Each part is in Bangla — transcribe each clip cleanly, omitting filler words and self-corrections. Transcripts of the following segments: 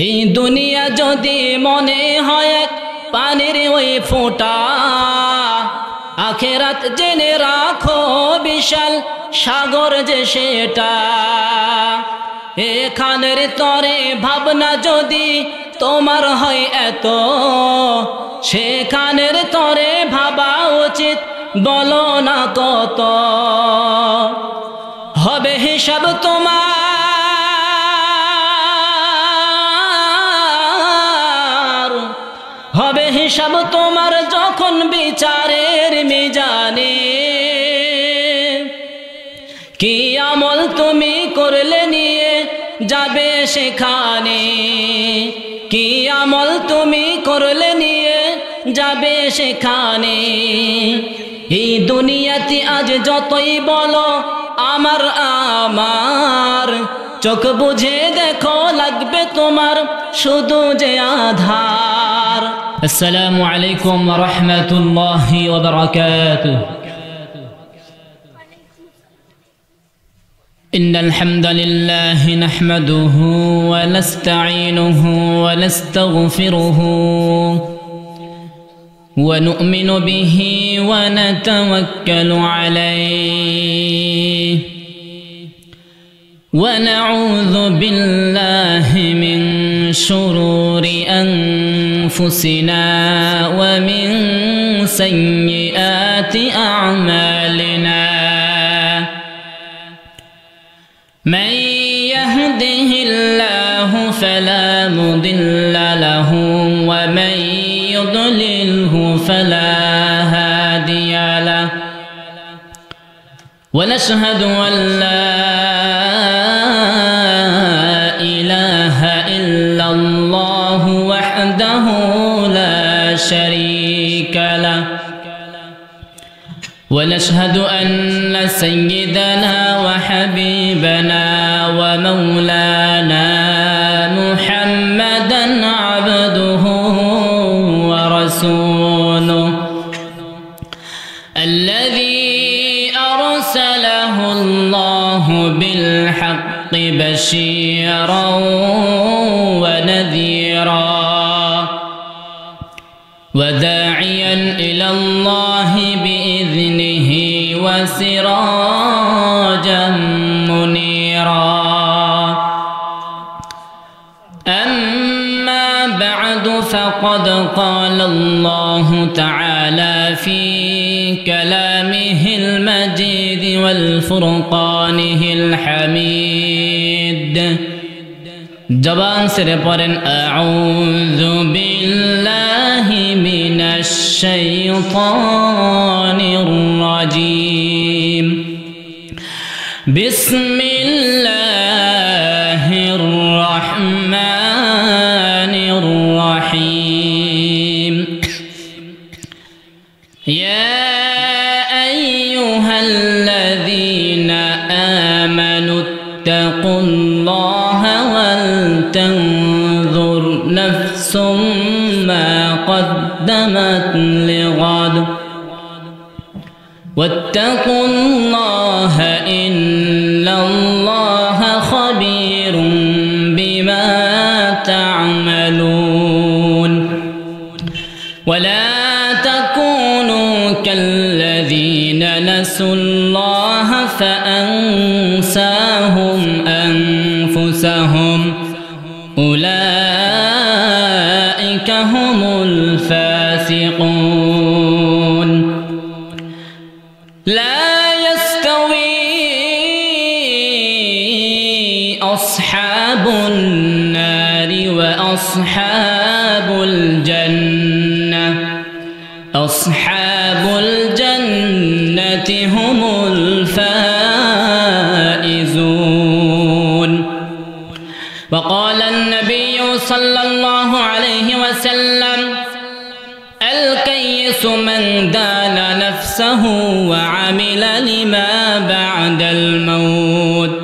এই দুনিয়া যদি মনে হয় এক পানির ওই ফোঁটা, আখেরাত জেনে রাখো বিশাল সাগর যে সেটা। এখানের তরে ভাবনা যদি তোমার হয় এত, সেখানের তরে ভাবা উচিত বলো না কত। হবে হিসাব তোমার, হবে হিসাব তোমার যখন বিচারের মিজানে। কি আমল তুমি করলে নিয়ে যাবে সেখানে, কি আমল তুমি করলে নিয়ে যাবে সেখানে। এই দুনিয়াতে আজ যতই বলো আমার আমার, চোখ বুঝে দেখো লাগবে তোমার শুধু যে আধার। আসসালামু আলাইকুম ওয়া রাহমাতুল্লাহি ওয়া বারাকাতুহু। إن الحمد لله نحمده ونستعينه ونستغفره ونؤمن به ونتوكل عليه ونعوذ بالله من شرور أنفسنا ومن سيئات أعمالنا. من يهده الله فلا مضل له ومن يضلله فلا هادي له. ونشهد أن لا إله إلا الله وحده لا شريك له. ونشهد أن سيدنا وحبيبنا ومولانا محمدا عبده ورسوله الذي أرسله الله بالحق بشيرا ونذيرا وداعيا إلى الله بإذنه وسراجا منيرا. أما بعد فقد قال الله تعالى في كلامه المجيد والفرقانه الحميد. জবান ছেড়ে পড়েন আউযু বিল্লাহি মিনাশ শাইতানির রাজীম। বিসমিল্লাহির রহমানির রহিম। ইয়া আইয়ুহাল্লাযীনা আমানুত্তাকুল্লাহা ولتنظر نفس ما قدمت لغد واتقوا الله إن الله خبير بما تعملون. ولا تكونوا كالذين نسوا الله فأنساهم أنفسهم أولئك هم الفاسقون. لا يستوي أصحاب النار وأصحاب الجنة، أصحاب الجنة هم الفائزون. وقال النبي صلى الله عليه وسلم الكيس من دان نفسه وعمل لما بعد الموت،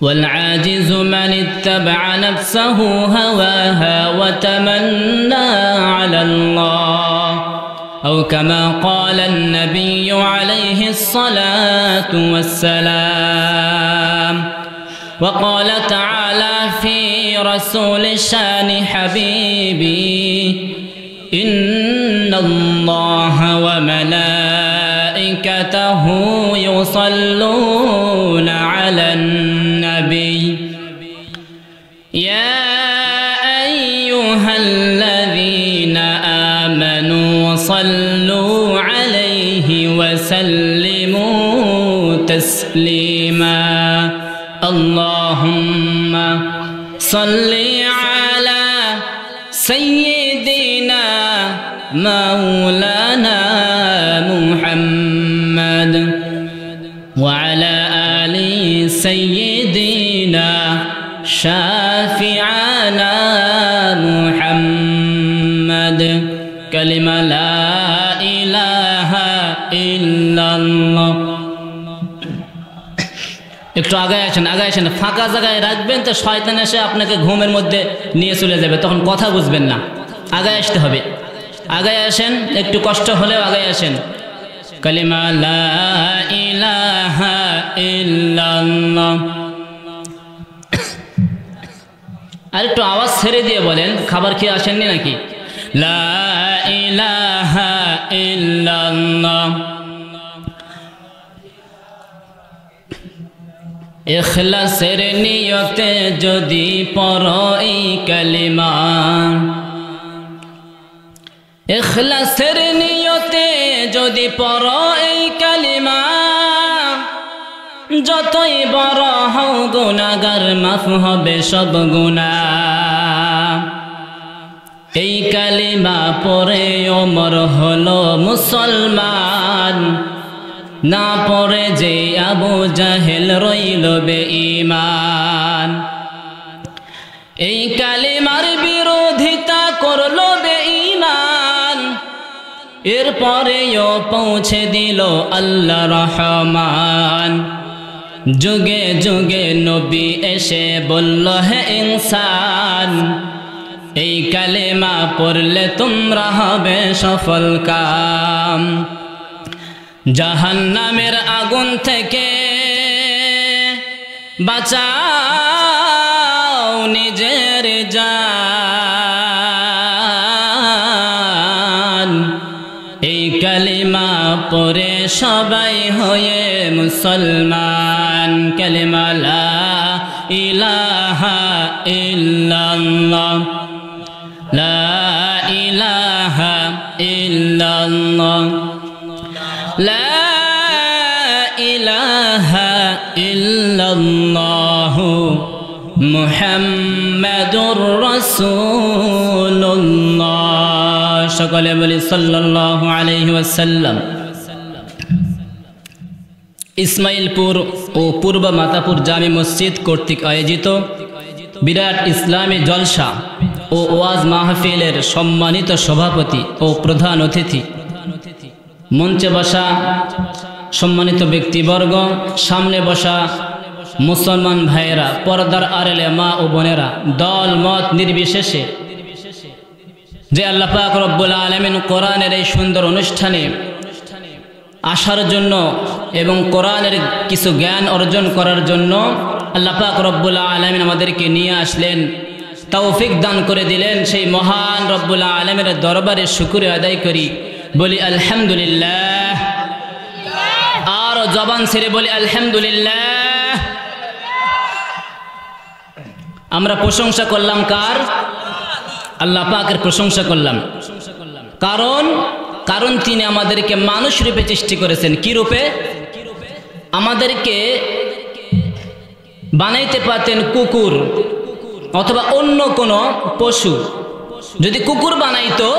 والعاجز من اتبع نفسه هواها وتمنى على الله، أو كما قال النبي عليه الصلاة والسلام. وقال تعالى في رسول الشان حبيبي إن الله وملائكته يصلون على النبي يا أيها الذين آمنوا صلوا عليه وسلموا تسليما اللهم صل على سيدنا مولانا محمد وعلى آل سيدنا شافعنا محمد كلمة لا إله إلا الله একটু আগায় আসেন ফাঁকা জায়গায় রাখবেন তো শয়তান এসে আপনাকে ঘুমের মধ্যে নিয়ে চলে যাবে তখন কথা বুঝবেন না আগায় আসতে হবে আগায় আসেন একটু কষ্ট হলেও আগায় আসেন কালিমা লা ইলাহা ইল্লাল্লাহ আর একটু আওয়াজ ছেড়ে দিয়ে বলেন খাবার খেয়ে আসেননি নাকি লা ইলাহা ইল্লাল্লাহ ইখলাসের নিয়তে যদি পড়ো এই কালিমা ইখলাসের নিয়তে যদি পড়ো এই কালিমা যতই বড় হও গুনাহগার মাফ হবে সব গুনাহ এই কালিমা পড়ে ওমর হলো মুসলমান না পড়ে যে আবু জাহেল রইল বেঈমান এই কালিমার বিরোধিতা করলো বেঈমান এরপরেও পৌঁছে দিল আল্লাহ রহমান যুগে যুগে নবী এসে বলল হে ইনসান এই কালিমা পড়লে তোমরা হবে সফল কাম জাহান্নামের আগুন থেকে বাঁচাও নিজের জান এই কালিমা পড়ে সবাই হয়ে মুসলমান কালিমা লা ইলাহা ইল্লাল্লাহ লা ইলাহা ইল্লাল্লাহ لا إله إلا الله محمد رسول الله সকলে বলি সাল্লাল্লাহু আলাইহি ওয়াসাল্লাম ইসমাইলপুর ও পূর্ব মাতাপুর জামে মসজিদ কর্তৃক আয়োজিত বিরাট ইসলামী জলসা ও ওয়াজ মাহফিলের সম্মানিত সভাপতি ও প্রধান অতিথি মঞ্চে বসা সম্মানিত ব্যক্তিবর্গ সামনে বসা মুসলমান ভাইয়েরা পর্দার আড়ালে মা ও বোনেরা দল মত নির্বিশেষে যে আল্লাহ পাক রব্বুল আলামিন কোরআনের এই সুন্দর অনুষ্ঠানে আসার জন্য এবং কোরআনের কিছু জ্ঞান অর্জন করার জন্য আল্লাহ পাক রব্বুল আলামিন আমাদেরকে নিয়ে আসলেন তৌফিক দান করে দিলেন সেই মহান রব্বুল আলামিনের দরবারে শুকরিয়া আদায় করি বলি আলহামদুলিল্লাহ আর জবান ছেড়ে বলি আলহামদুলিল্লাহ আমরা প্রশংসা করলাম কার আল্লাহ পাকের প্রশংসা করলাম কারণ তিনি আমাদেরকে মানুষ রূপে সৃষ্টি করেছেন কি রূপে আমাদেরকে বানাইতে পারতেন কুকুর অথবা অন্য কোনো পশু যদি কুকুর বানাইতো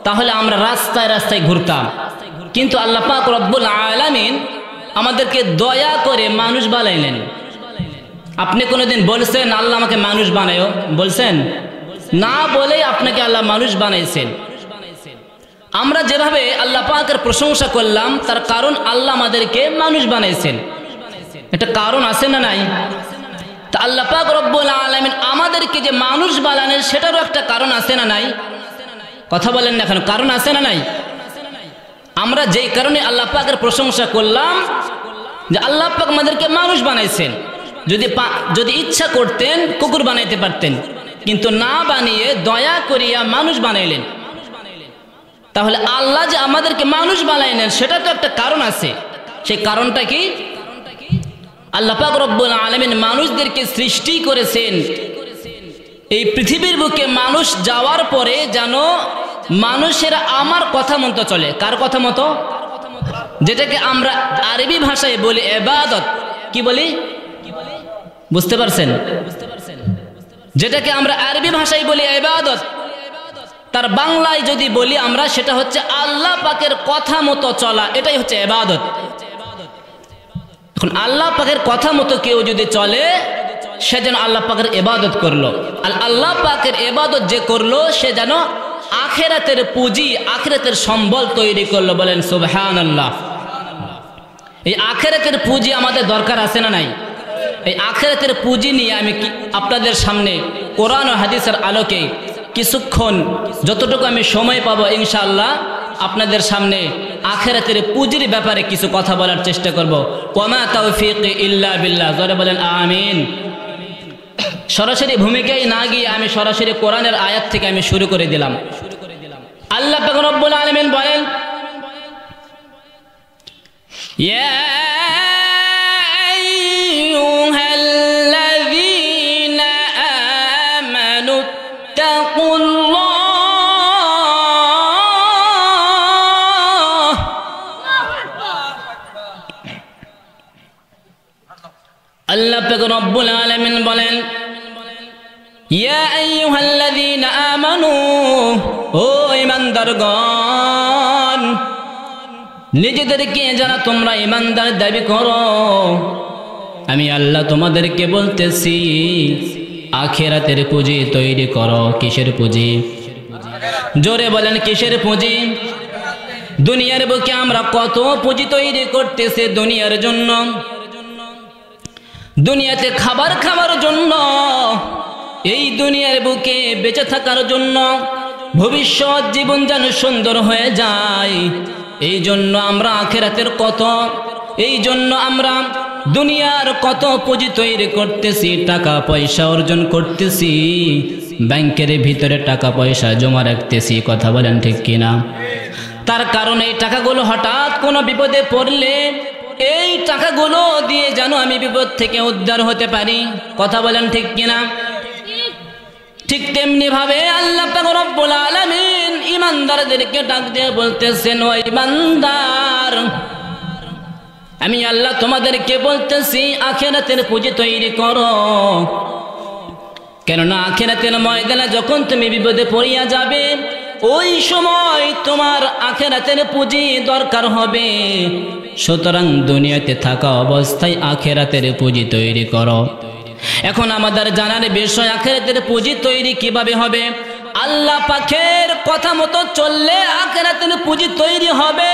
তাহলে আমরা রাস্তায় রাস্তায় ঘুরতাম কিন্তু আল্লাহ পাক রব্বুল আলামিন আমাদেরকে দয়া করে মানুষ বানাইলেন আপনি কোনোদিন বলছেন আল্লাহ আমাকে মানুষ বানায়ো বলছেন না বলেই আপনাকে আল্লাহ মানুষ বানাইছেন আমরা যেভাবে আল্লাহ পাকের প্রশংসা করলাম তার কারণ আল্লাহ আমাদেরকে মানুষ বানাইছেন এটা কারণ আছে না নাই তা আল্লাহ পাক রব্বুল আলামিন আমাদেরকে যে মানুষ বানালেন সেটারও একটা কারণ আছে না নাই কথা বলেন না এখন কারণ আছে না নাই আমরা যেই কারণে আল্লাহ পাকের প্রশংসা করলাম যে আল্লাহ পাক আমাদেরকে মানুষ বানাইছেন যদি ইচ্ছা করতেন কুকুর বানাইতে পারতেন, কিন্তু না বানিয়ে দয়া করিয়া মানুষ বানাইলেন। তাহলে আল্লাহ যে আমাদেরকে মানুষ বানাইলেন সেটা তো একটা কারণ আছে। সেই কারণটা কি? আল্লাহ পাক রব্বুল আলামিন মানুষদেরকে সৃষ্টি করেছেন এই পৃথিবীর বুকে মানুষ যাওয়ার পরে যেন মানুষেরা আমার কথা মতো চলে। কার কথা মতো? যেটাকে আমরা আরবি ভাষায় বলি ইবাদত। কি বলি? বুঝতে পারছেন? যেটাকে আমরা আরবি ভাষায় বলি ইবাদত, তার বাংলায় যদি বলি আমরা, সেটা হচ্ছে আল্লাহ পাকের কথা মতো চলা। এটাই হচ্ছে ইবাদত। এখন আল্লাহ পাকের কথা মতো কেউ যদি চলে, সে যেন আল্লাহ পাকের ইবাদত করলো। আর আল্লাহ পাকের ইবাদত যে করলো, সে যেন আখিরাতের পুঁজি, আখিরাতের সম্বল তৈরি করলো। বলেন সুবহানাল্লাহ। এই আখিরাতের পুঁজি আমাদের দরকার আছে না নাই? এই আখিরাতের পুঁজি নিয়ে আমি আপনাদের সামনে কোরআন ও হাদিসের আলোকে কিছুক্ষণ, যতটুকু আমি সময় পাবো ইনশাআল্লাহ, আপনাদের সামনে আখিরাতের পুঁজির ব্যাপারে কিছু কথা বলার চেষ্টা করব। ওয়ামা তাওফীকি ইল্লা বিল্লাহ। জোরে বলেন আমিন। সরাসরি ভূমিকায় না গিয়ে আমি সরাসরি কোরআনের আয়াত থেকে আমি শুরু করে দিলাম। আল্লাহ পাক রব্বুল আলামিন বলেন, ইয়া আইয়ুহাল্লাযীনা আমানু তাকুল্লাহ। আল্লাহ পাক রব্বুল আলামিন বলেন, ইয়া আইয়ুহাল্লাযীনা আমানু, ও ঈমানদারগণ, নিজেদেরকে যারা তোমরা ঈমানদার দাবি করো, আমি আল্লাহ তোমাদেরকে বলতেছি আখিরাতের পুঁজি তৈরি করো। কিসের পুঁজি? জোরে বলেন কিসের পুঁজি? দুনিয়ার বুকে আমরা কত পুঁজি তৈরি করতেছি দুনিয়ার জন্য। দুনিয়াতে খাবার খাওয়ার জন্য, এই দুনিয়ার বুকে বেঁচে থাকার জন্য, ভবিষ্যৎ জীবন যেন সুন্দর হয়ে যায়, এই জন্য আমরা আখিরাতের কত, এই জন্য আমরা দুনিয়ার কত পুঁজি তৈরি করতেছি, টাকা পয়সা অর্জন করতেছি, ব্যাংকের ভিতরে টাকা পয়সা জমা রাখতেছি। কথা বলেন ঠিক কিনা? তার কারণে এই টাকাগুলো হঠাৎ কোনো বিপদে পড়লে এই টাকাগুলো দিয়ে যেন আমি বিপদ থেকে উদ্ধার হতে পারি। কথা বলেন ঠিক কিনা? ঠিক তেমনি ভাবে আল্লাহ পাক রব্বুল আলামিন ঈমানদারদেরকে ডাক দিয়ে বলতেছেন, ও ঈমানদার, আমি আল্লাহ তোমাদেরকে বলতেছি আখিরাতের পুঁজি তৈরি করো। কেননা আখিরাতের ময়দানে যখন তুমি বিপদে পড়িয়া যাবে, ওই সময় তোমার আখিরাতের পুঁজি দরকার হবে। সুতরাং দুনিয়াতে থাকা অবস্থায় আখিরাতের পুঁজি তৈরি করো। এখন আমাদের জানার বিষয়, আখিরাতের পুঁজি তৈরি কিভাবে হবে? আল্লাহ পাকের কথা মতো চললে আখিরাতের পুঁজি তৈরি হবে,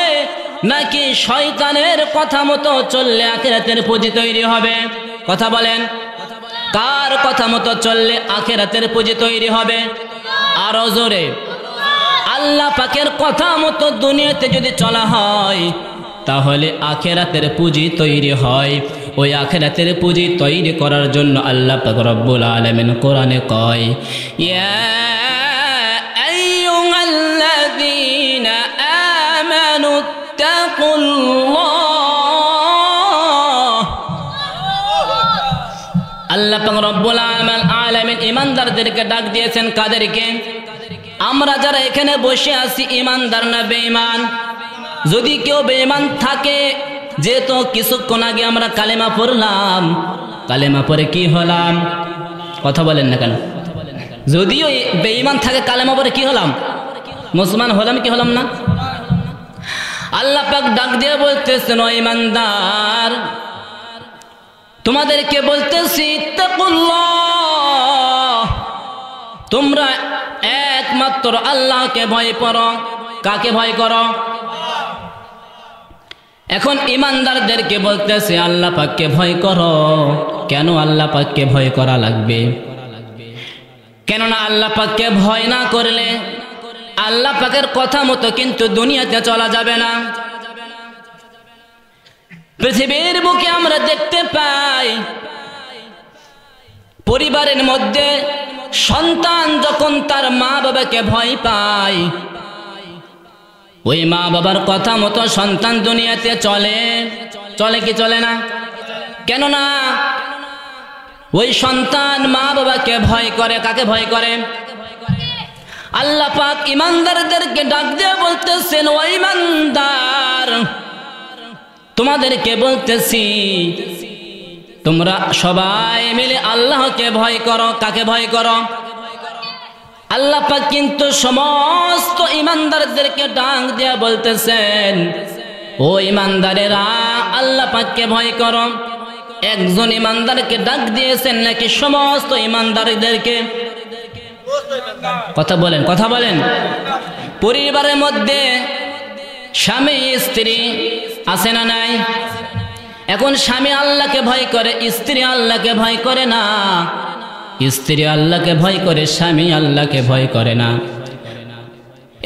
নাকি শয়তানের কথা মতো চললে আখিরাতের পুঁজি তৈরি হবে? কথা বলেন, কার কথা মতো চললে আখিরাতের পুঁজি তৈরি হবে? আরো জোরে। আল্লাহ পাকের কথা মতো দুনিয়াতে যদি চলা হয়, তাহলে আখিরাতের পুঁজি তৈরি হয়। ওই আখিরাতের পুঁজি তৈরি করার জন্য আল্লাহ পাক রব্বুল আলামিন কোরআনে কয়, ইয়া আইয়ুহাল্লাযীনা আমানু তাকুল্লাহ। আল্লাহ পাক রব্বুল আলামিন ঈমানদারদেরকে ডাক দিয়েছেন। কাদেরকে? আমরা যারা এখানে বসে আছি ঈমানদার না বেঈমান? যদি কেউ বেঈমান থাকে, যেহেতু কিছুক্ষণ আগে আমরা কালেমা পড়লাম, কালেমা পড়ে কি হলাম? কথা বলেন না কেন? যদিও বেঈমান থাকে, কালেমা পড়ে কি হলাম? মুসলমান হলাম কি হলাম না? আল্লাহ পাক ডাক দিয়ে বলতেছেন, ও ঈমানদার, তোমাদেরকে বলতেছি তাকুল্লাহ, তোমরা একমাত্র আল্লাহকে ভয় করো। কাকে ভয় করো? এখন ঈমানদারদেরকে বলতেছে আল্লাহ পাককে ভয় করো। কেন আল্লাহ পাককে ভয় করা লাগবে? কেননা আল্লাহ পাককে ভয় না করলে আল্লাহ পাকের কথা মতো কিন্তু দুনিয়াতে চলা যাবে না। পৃথিবীর বুকে আমরা দেখতে পাই পরিবারের মধ্যে সন্তান যখন তার মা বাবাকে ভয় পায়, ওই মা বাবার কথা মতো সন্তান দুনিয়াতে চলে, চলে কি চলে না? কেননা ওই সন্তান মা বাবাকে ভয় করে। কাকে ভয় করে? আল্লাহ পাক ইমানদারদেরকে ডাক দিয়ে বলতেছেন, ও ইমানদার, তোমাদেরকে বলতেছি তোমরা সবাই মিলে আল্লাহকে ভয় করো। কাকে ভয় করো? আল্লাহ পাক কিন্তু সমস্ত ইমানদারদেরকে ডাক দিয়ে বলতেছেন, ও ইমানদারেরা আল্লাহ পাককে ভয় করো। একজন ইমানদারকে ডাক দিয়েছেন নাকি সমস্ত ইমানদারদেরকে? কথা বলেন, কথা বলেন। পরিবারের মধ্যে স্বামী স্ত্রী আছে না নাই? এখন স্বামী আল্লাহকে ভয় করে, স্ত্রী আল্লাহকে ভয় করে না। স্ত্রী আল্লাহকে ভয় করে, স্বামী আল্লাহকে ভয় করে না।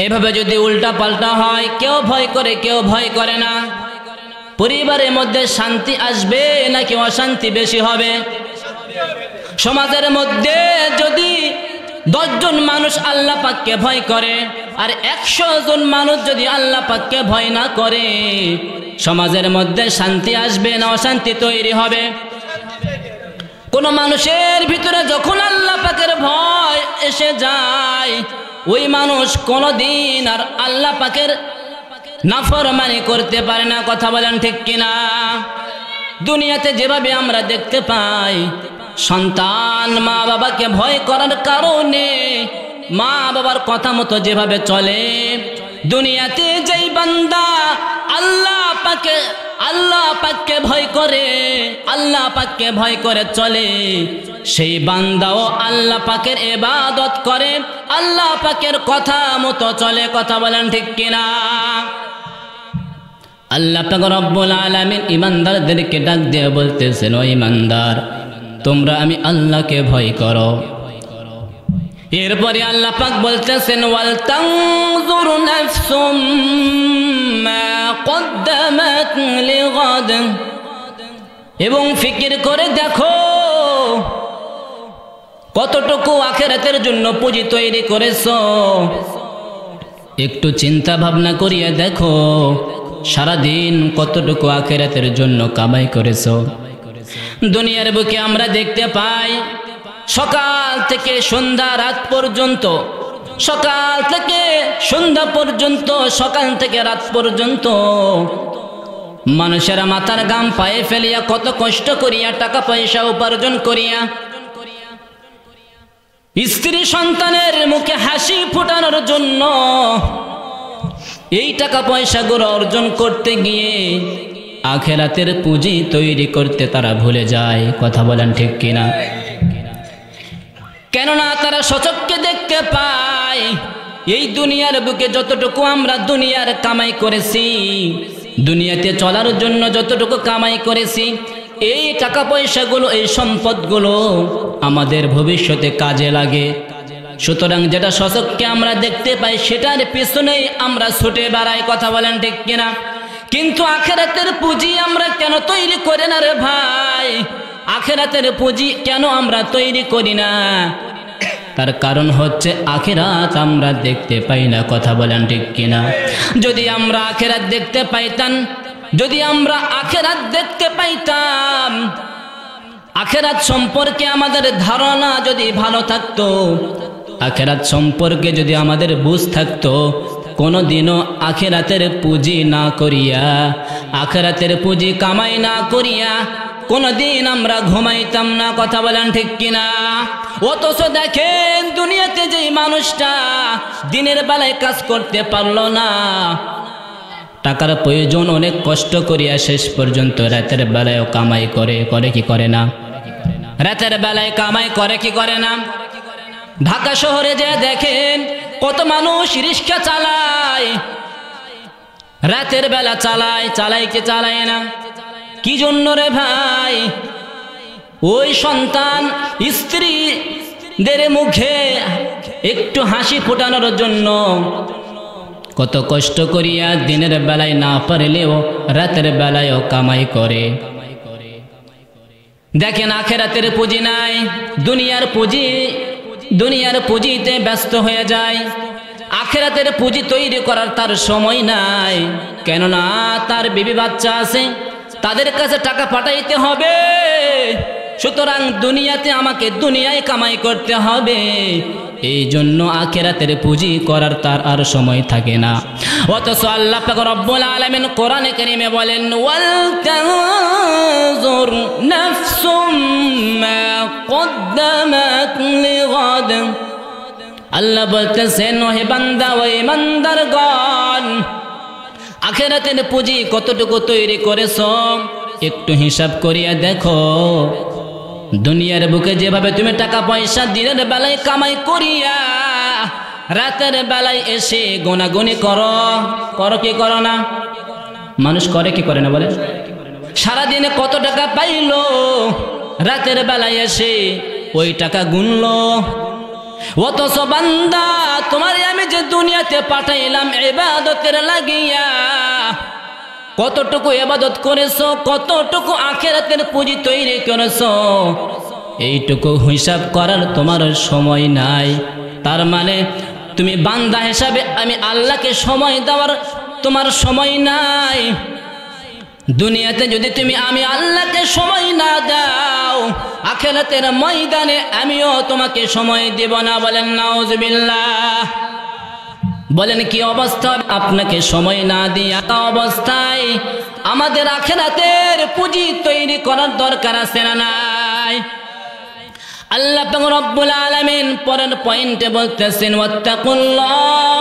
এভাবে যদি উল্টা পাল্টা হয়, কেউ ভয় করে কেউ ভয় করে না, পরিবারের মধ্যে শান্তি আসবে নাকি অশান্তি বেশি হবে? সমাজের মধ্যে যদি 10 জন মানুষ আল্লাহ পাককে ভয় করে আর 100 জন মানুষ যদি আল্লাহ পাককে ভয় না করে, সমাজের মধ্যে শান্তি আসবে না অশান্তি তৈরি হবে? কোন মানুষের ভিতরে যখন আল্লাহ পাকের ভয় এসে যায়, ওই মানুষ কোনদিন আর আল্লাহ পাকের নাফরমানি করতে পারে না। কথা বলেন ঠিক কিনা? দুনিয়াতে যেভাবে আমরা দেখতে পাই, সন্তান মা বাবাকে ভয় করার কারণে মা বাবার কথা মতো যেভাবে চলে, দুনিয়াতে যেই বান্দা আল্লাহ পাককে ভয় করে, আল্লাহ পাককে ভয় করে চলে, সেই বান্দাও আল্লাহ পাকের ইবাদত করে, আল্লাহ পাকের কথা মতো চলে। কথা বলেন ঠিক কিনা? আল্লাহ পাক রব্বুল আলামিন ইমানদারদেরকে ডাক দিয়ে বলতেছেন, ও ইমানদার, তোমরা আমি আল্লাহকে ভয় করো। এরপরে আল্লাহ পাক বলতেছেন, ওয়াল তানজুর নাফসুম মা কদ্দামাত লিগাদ, এবং ফিকির করে দেখো কতটুকু আখিরাতের জন্য পুঁজি তৈরি করেছো। একটু চিন্তা ভাবনা করিয়া দেখো সারাদিন কতটুকু আখিরাতের জন্য কামাই করেছো। দুনিয়ার বুকে আমরা দেখতে পাই, সকাল থেকে সন্ধ্যা রাত পর্যন্ত, সকাল থেকে সন্ধ্যা পর্যন্ত, সকাল থেকে রাত পর্যন্ত মানুষেরা মাথার ঘাম পায়ে ফেলিয়া কত কষ্ট করিয়া টাকা পয়সা উপার্জন করিয়া স্ত্রী সন্তানের মুখে হাসি ফোটানোর জন্য এই টাকা পয়সাগুলো অর্জন করতে গিয়ে আখিরাতের পুঁজি তৈরি করতে তারা ভুলে যায়। কথা বলেন ঠিক কিনা? কেননা তারা সচক্ষে দেখতে পায় এই দুনিয়ার বুকে যতটুকু আমরা দুনিয়ার কামাই করেছি, দুনিয়াতে চলার জন্য যতটুকু কামাই করেছি, এই টাকা পয়সাগুলো, এই সম্পদগুলো আমাদের ভবিষ্যতে কাজে লাগে। সুতরাং যেটা সচক্ষে আমরা দেখতে পাই সেটার পিছনেই আমরা ছুটে বেড়াই। কথা বলেন ঠিক কিনা? কিন্তু আখিরাতের পুঁজি আমরা কেন তৈরি করি না রে ভাই? আখিরাতের পুঁজি কেন আমরা তৈরি করি না? তার কারণ হচ্ছে আখিরাত আমরা দেখতে পাই না। কথা বলেন ঠিক কিনা? যদি আমরা আখিরাত দেখতে পাইতাম, যদি আমরা আখিরাত দেখতে পাইতাম, আখিরাত সম্পর্কে আমাদের ধারণা যদি ভালো থাকতো, আখিরাত সম্পর্কে যদি আমাদের বুঝ থাকতো, কোনোদিনও আখিরাতের পুঁজি না করিয়া, আখিরাতের পুঁজি কামাই না করিয়া কোনোদিন আমরা ঘুমাইতাম না। কথা বলেন ঠিক কিনা? অথচ দেখেন দুনিয়াতে যে মানুষটা দিনের বেলায় কাজ করতে পারলো না, টাকার প্রয়োজন অনেক কষ্ট করিয়া শেষ পর্যন্ত রাতের বেলায় কামাই করে, করে কি করে না? রাতের বেলায় কামাই করে কি করে না? ঢাকা শহরে যে দেখেন কত মানুষ রিক্সা চালায়, রাতের বেলা চালায়, চালায় কি চালায় না? কি জন্য রে ভাই? ওই সন্তান স্ত্রীদের মুখে একটু হাসি ফোটানোর জন্য কত কষ্ট করিয়া দিনের বেলায় না পারলেও রাতের বেলায়ও কামাই করে। দেখেন আখেরাতের পুঁজি নাই, দুনিয়ার পুঁজিতে ব্যস্ত হয়ে যায়। আখেরাতের পুঁজি তৈরি করার তার সময় নাই, কেননা তার বিবি বাচ্চা আছে, তাদের কাছে টাকা পাঠাইতে হবে। সুতরাং দুনিয়াতে আমাকে দুনিয়ায় কামাই করতে হবে, এই জন্য আখেরাতের পুঁজি করার তার আর সময় থাকে না। অথচ আল্লাহ পাক রব্বুল আলামিন কোরআনে কারীমে বলেন, ওয়াল তানজুর নাফসুম মা কদ্দামাত লিগাদ। আল্লাহ বলতেছেন, হে বান্দা ও ইমানদারগণ, আখেরাতের পুঁজি কতটুকু তৈরি করেছো একটু হিসাব করিয়া দেখো। দুনিয়ার বুকে যেভাবে তুমি টাকা পয়সা দিনের বেলায় কামাই করিয়া রাতের বেলায় এসে গোনাগুনি করো কি করো না? মানুষ করে কি করে না বলে? সারাদিনে কত টাকা পাইলো, রাতের বেলায় এসে ওই টাকা গুনলো। অথচ বান্দা, তোমারে আমি যে দুনিয়াতে পাঠাইলাম ইবাদতের লাগিয়া, কতটুকু ইবাদত করেছো, কতটুকু আখিরাতের পুঁজি তৈরি করেছো, এইটুকু হিসাব করার তোমার সময় নাই। তার মানে তুমি বান্দা হিসাবে আমি আল্লাহকে সময় দেওয়ার তোমার সময় নাই। দুনিয়াতে যদি তুমি আমি আল্লাহকে সময় না দাও, আখিরাতের ময়দানে আমিও তোমাকে সময় দেব না। বলেন নাউজুবিল্লাহ। বলেন কি অবস্থা? আপনাকে সময় না দিয়া অবস্থায় আমাদের আখিরাতের পুঁজি তৈরি করার দরকার আছে না নাই? আল্লাহ পাক রব্বুল আলামিন পরের পয়েন্টে বলতেছেন, ওয়াত্তাকুল্লাহ,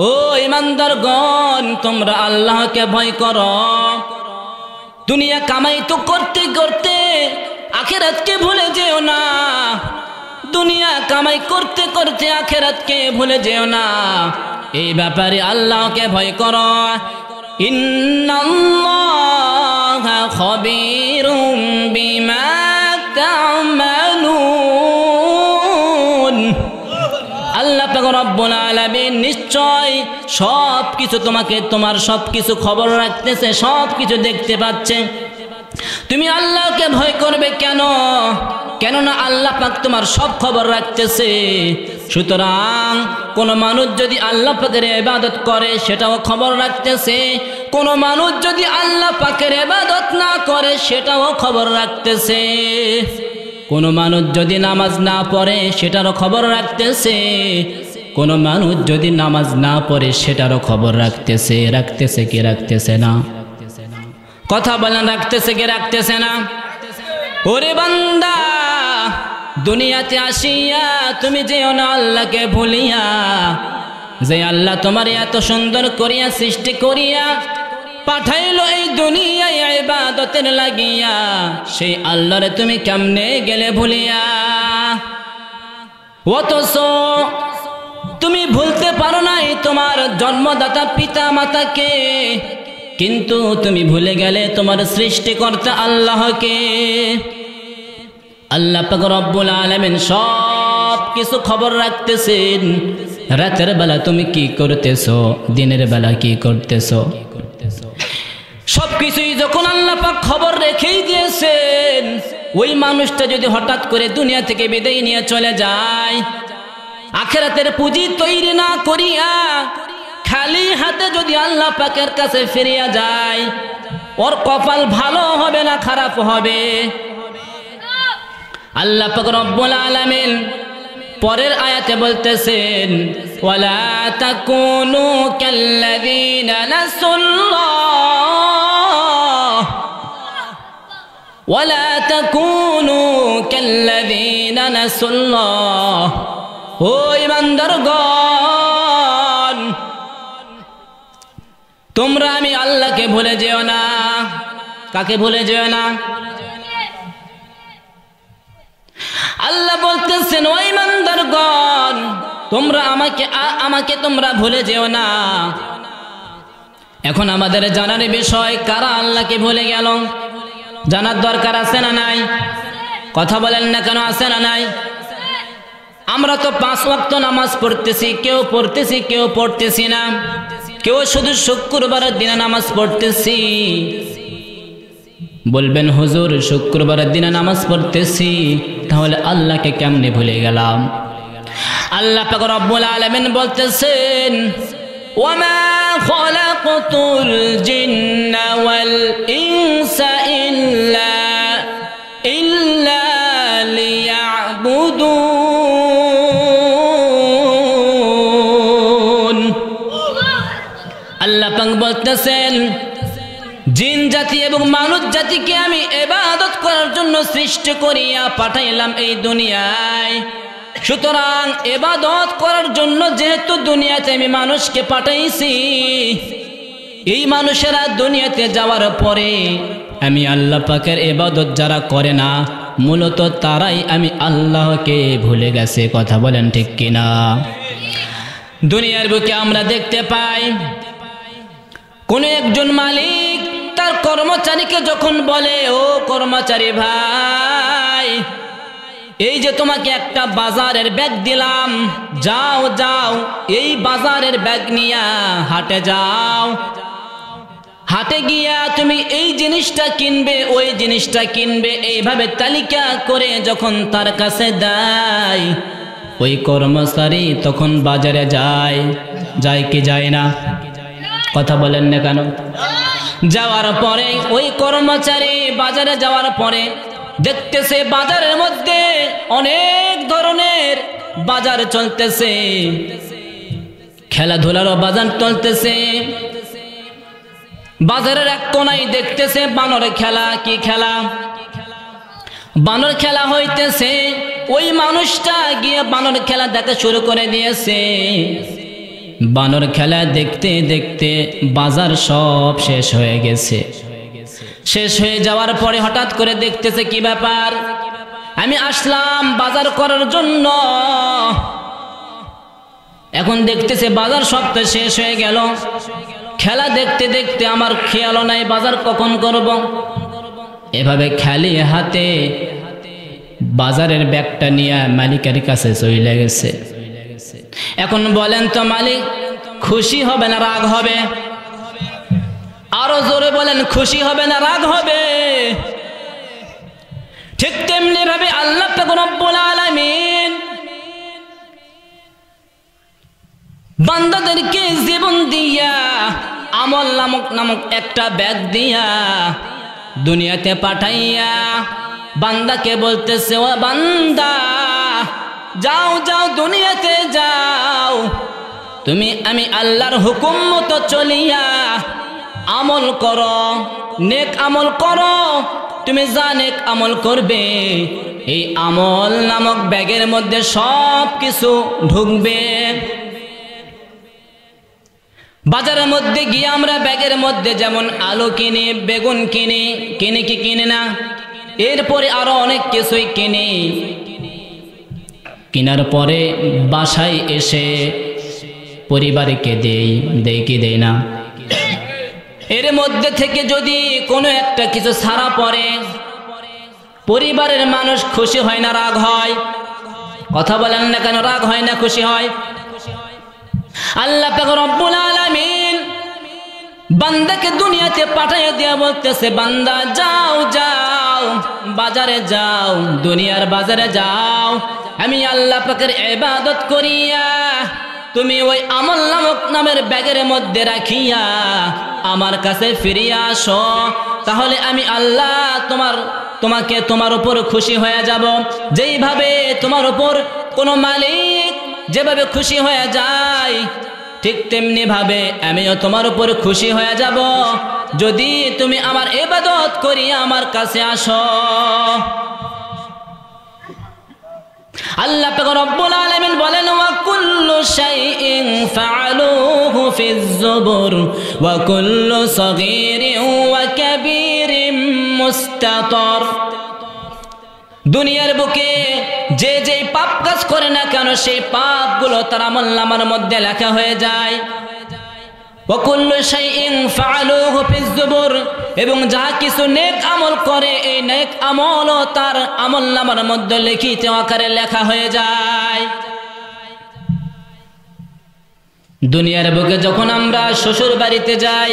ও ইমানদারগণ, তোমরা আল্লাহকে ভয় করো। দুনিয়া কামাই তো করতে করতে আখিরাতকে ভুলে যেও না। দুনিয়া কামাই করতে করতে আখিরাতকে ভুলে যেও না। এই ব্যাপারে আল্লাহকে ভয় করো। ইন্নাল্লাহা খাবীরুম বিমা তা'মালুন। আল্লাহ পাক রব্বুল আলামিন নিশ্চয় সবকিছু তোমাকে, তোমার সবকিছু খবর রাখতেছে, সবকিছু দেখতে পাচ্ছে। তুমি আল্লাহকে ভয় করবে কেন? কেননা আল্লাহ পাক তোমার সব খবর রাখতেছে। সুতরাং কোন মানুষ যদি আল্লাহ পাকের ইবাদত করে সেটাও খবর রাখতেছে, কোন মানুষ যদি আল্লাহ পাকের ইবাদত না করে সেটাও খবর রাখতেছে, কোন মানুষ যদি নামাজ না পড়ে সেটারও খবর রাখতেছে, কোন মানুষ যদি নামাজ না পড়ে সেটারও খবর রাখতেছে। রাখতেছে কি রাখতেছে না? কথা বলেন, রাখতেছে কি রাখতেছে না? ওরে বান্দা, দুনিয়াতে আসিয়া তুমি যেও না আল্লাহকে ভুলিয়া। যে আল্লাহ তোমার এত সুন্দর করিয়া সৃষ্টি করিয়া পাঠাইলো এই দুনিয়ায় ইবাদতের লাগিয়া, সেই আল্লাহরে তুমি কেমনে গেলে ভুলিয়া? অথচ তুমি ভুলতে পারো নাই তোমার জন্মদাতা পিতা মাতাকে, কিন্তু তুমি ভুলে গেলে তোমার সৃষ্টিকর্তা আল্লাহকে। আল্লাহ পাক রব্বুল আলামিন সব কিছু খবর রাখতেছেন। রাতের বেলা তুমি কি করতেছো, দিনের বেলা কি করতেছো, সবকিছুই যখন আল্লাহ পাক খবর রেখেই দিয়েছেন, ওই মানুষটা যদি হঠাৎ করে দুনিয়া থেকে বিদায় নিয়ে চলে যায়, আখিরাতের পুঁজি তৈরি না করিয়া খালি হাতে যদি আল্লাহ পাকের কাছে ফিরিয়া যায়, ওর কপাল ভালো হবে না খারাপ হবে? আল্লাহ পাক রব্বুল আলামিন পরের আয়াতে বলতেছেন, ওয়ালা তাকুনু কাল্লাযীনা নাসুল্লাহ, ওয়ালা তাকুনু কাল্লাযীনা নাসুল্লাহ। ও ইমানদারগণ, তোমরা আমি আল্লাহকে ভুলে যেও না। কাকে ভুলে যেও না? আল্লাহ বলতেছেন, ও ইমানদারগণ, তোমরা আমাকে তোমরা ভুলে যেও না। এখন আমাদের জানার বিষয়, কারা আল্লাহকে ভুলে গেল? জানার দরকার আছে না নাই? কথা বলেন না কেন, আছে না নাই? আমরা তো 5 ওয়াক্ত নামাজ পড়তেছি, কেউ পড়তেছি কেউ পড়তেছি না, কেউ শুধু শুক্রবারের দিনে নামাজ পড়তেছি। বলবেন হুজুর শুক্রবারের দিনে নামাজ পড়তেছি, তাহলে আল্লাহকে কেমনে ভুলে গেলাম? আল্লাহ পাক রব্বুল আলামিন বলতেছেন, ওয়ামা খালাকতুল জিন্না ওয়াল ইনসা ইল্লা লিয়াবুদুন। আল্লাহ পাক বলতেছেন, জিন জাতি এবং মানুষ জাতিকে আমি ইবাদত করার জন্য সৃষ্টি করিয়া পাঠাইলাম এই দুনিয়ায়। সুতরাং ইবাদত করার জন্য যেহেতু দুনিয়াতে আমি মানুষকে পাঠাইছি, এই মানুষেরা দুনিয়াতে যাওয়ার পরে আমি আল্লাহ পাকের ইবাদত যারা করে না, মূলত তারাই আমি আল্লাহকে ভুলে গেছে। কথা বলেন ঠিক কিনা? দুনিয়ার বুকে আমরা দেখতে পাই কোন একজন মালিক তার কর্মচারীকে যখন বলে, ও কর্মচারী ভাই, এই যে তোমাকে একটা বাজারের ব্যাগ দিলাম, যাও যাও এই বাজারের ব্যাগ নিয়া হাটে যাও, হাটে গিয়া তুমি এই জিনিসটা কিনবে, ওই জিনিসটা কিনবে, এইভাবে তালিকা করে যখন তার কাছে দেয়, ওই কর্মচারী তখন বাজারে যায় কি যায় না? কথা বলেন না কেন? যাওয়ার পরে ওই কর্মচারী বাজারে যাওয়ার পরে দেখতেছে বাজারের মধ্যে অনেক ধরনের বাজার চলতেছে, খেলাধুলারও বাজার চলতেছে। বাজারের এক কোনায় দেখতেছে বানর খেলা। কি খেলা? বানর খেলা হইতেছে। ওই মানুষটা গিয়ে বানর খেলা দেখা শুরু করে দিয়েছে। বানর খেলা দেখতে দেখতে বাজার সব শেষ হয়ে গেছে। শেষ হয়ে যাওয়ার পরে হঠাৎ করে দেখতেছে, কি ব্যাপার, আমি আসলাম বাজার করার জন্য, এখন দেখতেছে বাজার সব তো শেষ হয়ে গেল। খেলা দেখতে দেখতে আমার খেয়ালও নাই বাজার কখন করব। এভাবে খালি হাতে বাজারের ব্যাগটা নিয়ে মালিকের কাছে চলে গেছে। এখন বলেন তো মালিক খুশি হবে না রাগ হবে? আরো জোরে বলেন, খুশি হবে না রাগ হবে? ঠিক তেমনি ভাবে আল্লাহ পাক রব্বুল আলামিন বান্দাদেরকে জীবন দিয়া, আমল নামক একটা ব্যাগ দিয়া দুনিয়াতে পাঠাইয়া বান্দাকে বলতেছে, ও বান্দা যাও যাও দুনিয়াতে যাও, তুমি আমি আল্লাহর হুকুম মতো চলিয়া আমল করো, নেক আমল করো। তুমি যা নেক আমল করবে এই আমল নামক ব্যাগের মধ্যে সব কিছু ঢুকবে। বাজারের মধ্যে গিয়ে আমরা ব্যাগের মধ্যে যেমন আলু কিনি, বেগুন কিনি, কি কিনে না, এরপরে আরো অনেক কিছুই কিনি। কেনার পরে বাসায় এসে পরিবারকে দেই কি দেই না? এর মধ্যে থেকে যদি কোনো একটা কিছু ছাড়া পড়ে, পরিবারের মানুষ খুশি হয় না রাগ হয়? কথা বলেন না কেন? রাগ হয় না খুশি হয়? আল্লাহ পাক রব্বুল আলামিন বান্দাকে দুনিয়াতে পাঠিয়ে দিয়া বলতেছে, বান্দা যাও যাও বাজারে যাও, দুনিয়ার বাজারে যাও, আমি আল্লাহ পাকের ইবাদত করিয়া তুমি ওই আমল নামের ব্যাগের মধ্যে রাখিয়া আমার কাছে ফিরিয়া আসো, তাহলে আমি আল্লাহ তোমার উপর খুশি হয়ে যাব। যেইভাবে তোমার উপর কোনো মালিক যেভাবে খুশি হয়ে যায়, ঠিক তেমনি ভাবে আমিও তোমার উপর খুশি হয়ে যাব যদি তুমি আমার ইবাদত করিয়া আমার কাছে আসো। আল্লাহ পাক রব্বুল আলামিন বলেন, ওয়া কুল্লু শাইইন ফাআলুহু ফিজ যুবুর ওয়া কুল্লু সগীরিন ওয়া কাবীরিন মুস্তাতর। দুনিয়ার বুকে যে যে পাপ কাজ করে না কেন, সেই পাপগুলো তার আমলনামার মধ্যে লেখা হয়ে যায়। ওয়া কুল্লু শাইইন ফাআলুহু ফিজ যুবুর, এবং যা কিছু নেক আমল করে এই নেক আমলও তার আমলনামার মধ্যে লিখিত আকারে লেখা হয়ে যায়। দুনিয়ার বুকে যখন আমরা শ্বশুর বাড়িতে যাই,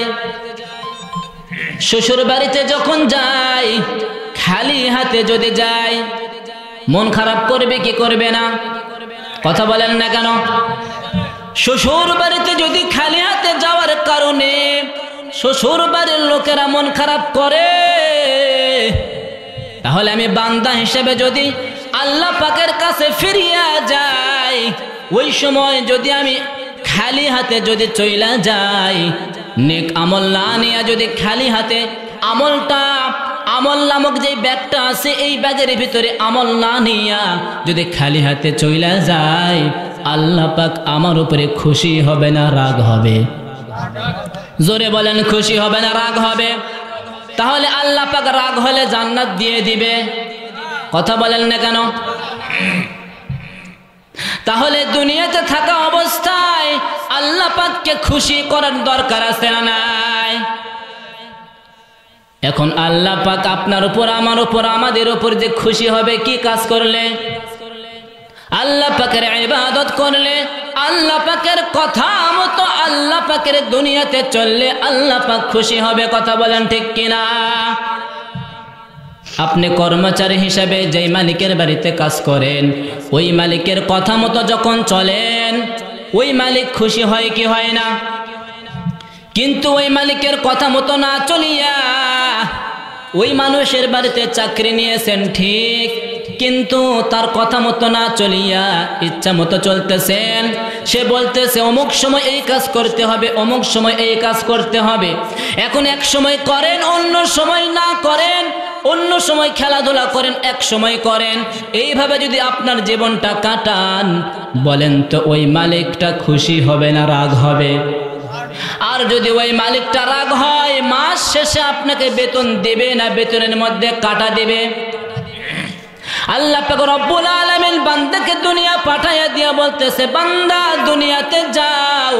শ্বশুর বাড়িতে যখন যাই, খালি হাতে যদি যাই, মন খারাপ করবে কি করবে না? কথা বলেন না কেন? শ্বশুর বাড়িতে যদি খালি হাতে যাওয়ার কারণে শ্বশুর বাড়ির লোকেরা মন খারাপ করে, তাহলে আমি বান্দা হিসেবে যদি আল্লাহ পাকের কাছে ফিরিয়া যাই, ওই সময় যদি আমি খালি হাতে যদি চইলা যাই, নেক আমল না নিয়ে যদি খালি হাতে আমল নামক যে ব্যাগটা আছে এই ব্যাগের ভিতরে আমল না নিয়া যদি খালি হাতে চইলা যায়, আল্লাহ পাক আমার উপরে খুশি হবে না রাগ হবে? জোরে বলেন, খুশি হবে না রাগ হবে? তাহলে আল্লাহ পাক রাগ হলে জান্নাত দিয়ে দিবে। কথা বলেন না কেন? তাহলে দুনিয়াতে থাকা অবস্থায় আল্লাহ পাককে খুশি করার দরকার আছে না নাই? এখন আল্লাহ পাক আপনার উপর, আমার উপর, আমাদের উপর যে খুশি হবে কি কাজ করলে? আল্লাহ পাকের ইবাদত করলে, আল্লাহ পাকের কথা মতো আল্লাহ পাকের দুনিয়াতে চললে আল্লাহ পাক খুশি হবে। কথা বলেন ঠিক কিনা? আপনি কর্মচারী হিসাবে যেই মালিকের বাড়িতে কাজ করেন, ওই মালিকের কথা মতো যখন চলেন, ওই মালিক খুশি হয় কি হয় না? কিন্তু ওই মালিকের কথা মতো না চলিয়া ওই মানুষের বাড়িতে চাকরি নিয়েছেন ঠিক, কিন্তু তার কথা মতো না চলিয়া ইচ্ছা মতো চলতেছেন। সে বলতেছে অমুক সময় এই কাজ করতে হবে, অমুক সময় এই কাজ করতে হবে। এখন এক সময় করেন, অন্য সময় না করেন, অন্য সময় খেলাধুলা করেন, এক সময় করেন। এইভাবে যদি আপনার জীবনটা কাটান, বলেন তো ওই মালিকটা খুশি হবে না রাগ হবে? আর যদি ওই মালিকটা রাগ হয়, মাস শেষে আপনাকে বেতন দেবে না বেতনের মধ্যে কাটা দেবে? আল্লাহ পাক রব্বুল আলামিন বান্দাকে দুনিয়া পাঠাইয়া দিয়া বলতেছে, বান্দা দুনিয়াতে যাও,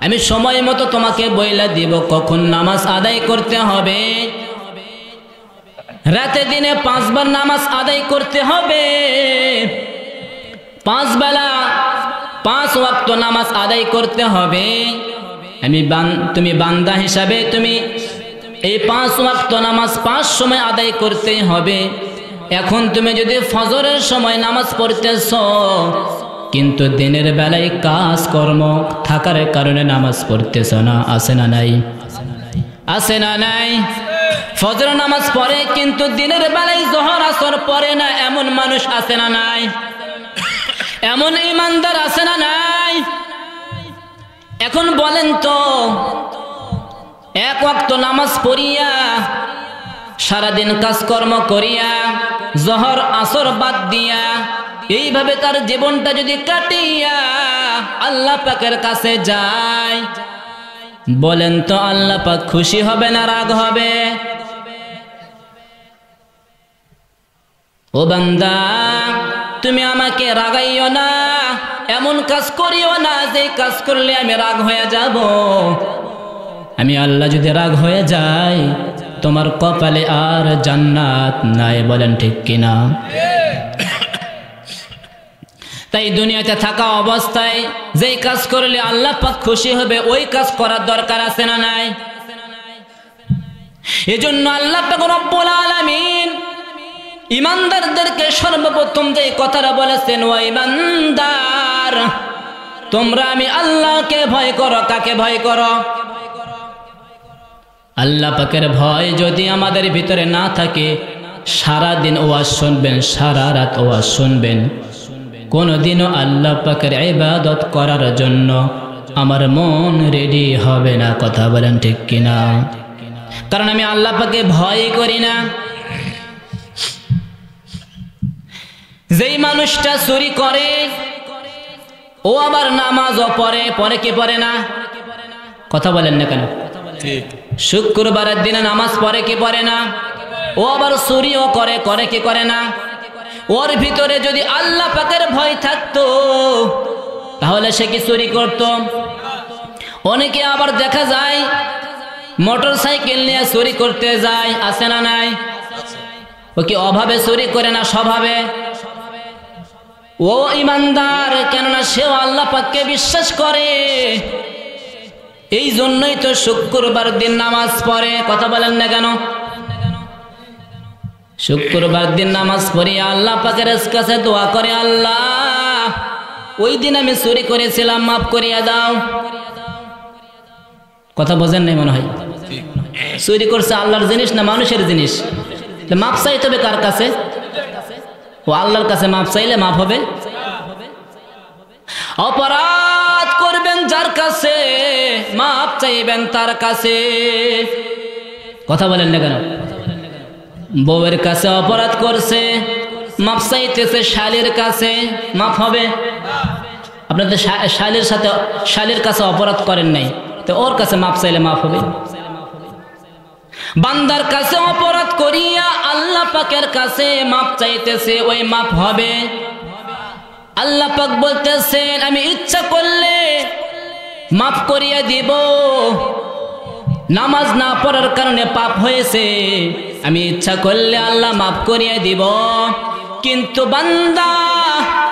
আমি সময় মতো তোমাকে বইলা দিব কখন নামাজ আদায় করতে হবে। রাতে দিনে 5 বার নামাজ আদায় করতে হবে, 5 বেলা 5 ওয়াক্ত নামাজ আদায় করতে হবে। তুমি বান্দা হিসাবে তুমি এই 5 ওয়াক্ত নামাজ 5 সময় আদায় করতেই হবে। এখন তুমি যদি ফজরের সময় নামাজ পড়তেছ, কিন্তু দিনের বেলায় কাজ কর্ম থাকার কারণে নামাজ পড়তেছ না, আছে না নাই? আছে না নাই? ফজর নামাজ পড়ে কিন্তু দিনের বেলায় জোহর আসর পড়ে না, এমন মানুষ আছে না নাই? এমন ইমানদার আছে না নাই? এখন বলেন তো, এক ওয়াক্ত নামাজ পড়িয়া সারাদিন কাজকর্ম করিয়া জোহর আসর বাদ দিয়া এইভাবে তার জীবনটা যদি কাটিয়া আল্লাহ পাকের কাছে যায়, বলেন তো আল্লাহ পাক খুশি হবে না রাগ হবে? ও বান্দা, তুমি আমাকে রাগাইও না, এমন কাজ করিও না যে কাজ করলে আমি রাগ হয়ে যাব। আমি আল্লাহ যদি রাগ হয়ে যাই, তোমার কপালে আর জান্নাত নাই। বলেন ঠিক কিনা? তাই দুনিয়াতে থাকা অবস্থায় যেই কাজ করলে আল্লাহ পাক খুশি হবে, ওই কাজ করার দরকার আছে না নাই? এজন্য আল্লাহ পাক রব্বুল আলামিন ইমানদারদেরকে সর্বপ্রথম যে কথাটা বলেছেন, ও ইমানদার, তোমরা আমি আল্লাহকে ভয় করো। কাকে ভয় করো? আল্লাহ পাকের ভয় যদি আমাদের ভিতরে না থাকে, সারা দিন ওয়াজ শুনবেন, সারা রাত ওয়াজ শুনবেন, কোনোদিনও আল্লাহ পাকের ইবাদত করার জন্য আমার মন রেডি হবে না। কথা বলেন ঠিক কিনা? কারণ আমি আল্লাহ পাকে ভয় করি না। যেই মানুষটা চুরি করে ও আবার নামাজও পড়ে, পড়ে কি পড়ে না? কথা বলেন না কেন? শুক্রবারের দিনে নামাজ পড়ে কি পড়ে না? ও আবার চুরিও করে, করে কি করে না? ওর ভিতরে যদি আল্লাহ পাকের ভয় থাকতো, তাহলে সে কি চুরি করত? অনেকে আবার দেখা যায় মোটর সাইকেল নিয়ে চুরি করতে যায়, আছে না নাই? ও কি অভাবে চুরি করে না স্বভাবে? ও ইমানদার, কেননা সেও আল্লাহ পাককে বিশ্বাস করে। এই জন্যই তো শুক্রবার দিন নামাজ পড়ে। কথা বলেন না কেন? শুক্রবার দিন নামাজ পড়ি, আল্লাহ পাকের কাছে দোয়া করে, আল্লাহ ওই দিন আমি চুরি করেছিলাম, মাফ করিয়া দাও। কথা বোঝেন নাই মনে হয়? চুরি করছে আল্লাহর জিনিস না মানুষের জিনিস? মাপ চাইতে হবে কার কাছে? ও আল্লাহর কাছে মাপ চাইলে মাপ হবে। অপরাধ করবেন যার কাছে, মাপ চাইবেন তার কাছে। কথা বলেন না কেন? বউয়ের কাছে অপরাধ করছে, মাপ চাইতেছে শালীর কাছে, মাপ হবে? আপনাদের শালীর কাছে অপরাধ করেন নাই, তো ওর কাছে মাপ চাইলে মাপ হবে? বান্দার কাছে অপরাধ করিয়া আল্লাহ পাকের কাছে মাপ চাইতেছে, ওই মাপ হবে? আল্লাহ পাক বলতেছেন আমি ইচ্ছা করলে মাফ করিয়া দিব, নামাজ না পড়ার কারণে পাপ হয়েছে, আমি ইচ্ছা করলে আল্লাহ মাফ করিয়া দিব। কিন্তু বান্দা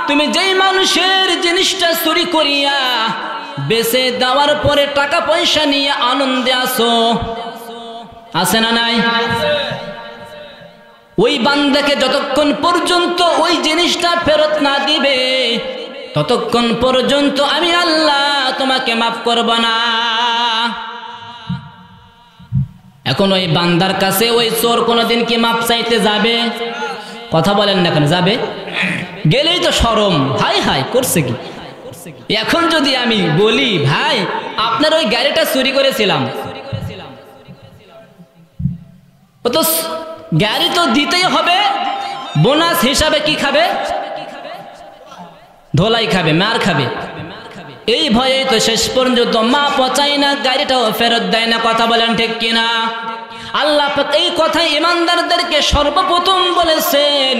তুমি যেই মানুষের জিনিসটা চুরি করিয়া বেচে দেওয়ার পরে টাকা পয়সা নিয়ে আনন্দে আসো, আছে না নাই? ওই বান্দাকে যতক্ষণ পর্যন্ত ওই জিনিসটা ফেরত না দিবে ততক্ষণ পর্যন্ত আমি আল্লাহ তোমাকে মাফ করব না। এখন ওই বান্দার কাছে ওই চোর কোনোদিন কি মাপ চাইতে যাবে? কথা বলেন না কেন? যাবে? গেলেই তো শরম, হাই হাই করছে কি। এখন যদি আমি বলি ভাই আপনার ওই গাড়িটা চুরি করেছিলাম, ও তো গাড়ি তো দিতেই হবে, বোনাস হিসাবে কি খাবে? ধোলাই খাবে, মার খাবে। এই ভয়ে তো শেষ পর্যন্ত মা পচাই না, গাড়িটাও ফেরত দেয় না। কথা বলেন ঠিক কিনা? আল্লাহ পাক এই কথা ইমানদারদেরকে সর্বপ্রথম বলেছেন,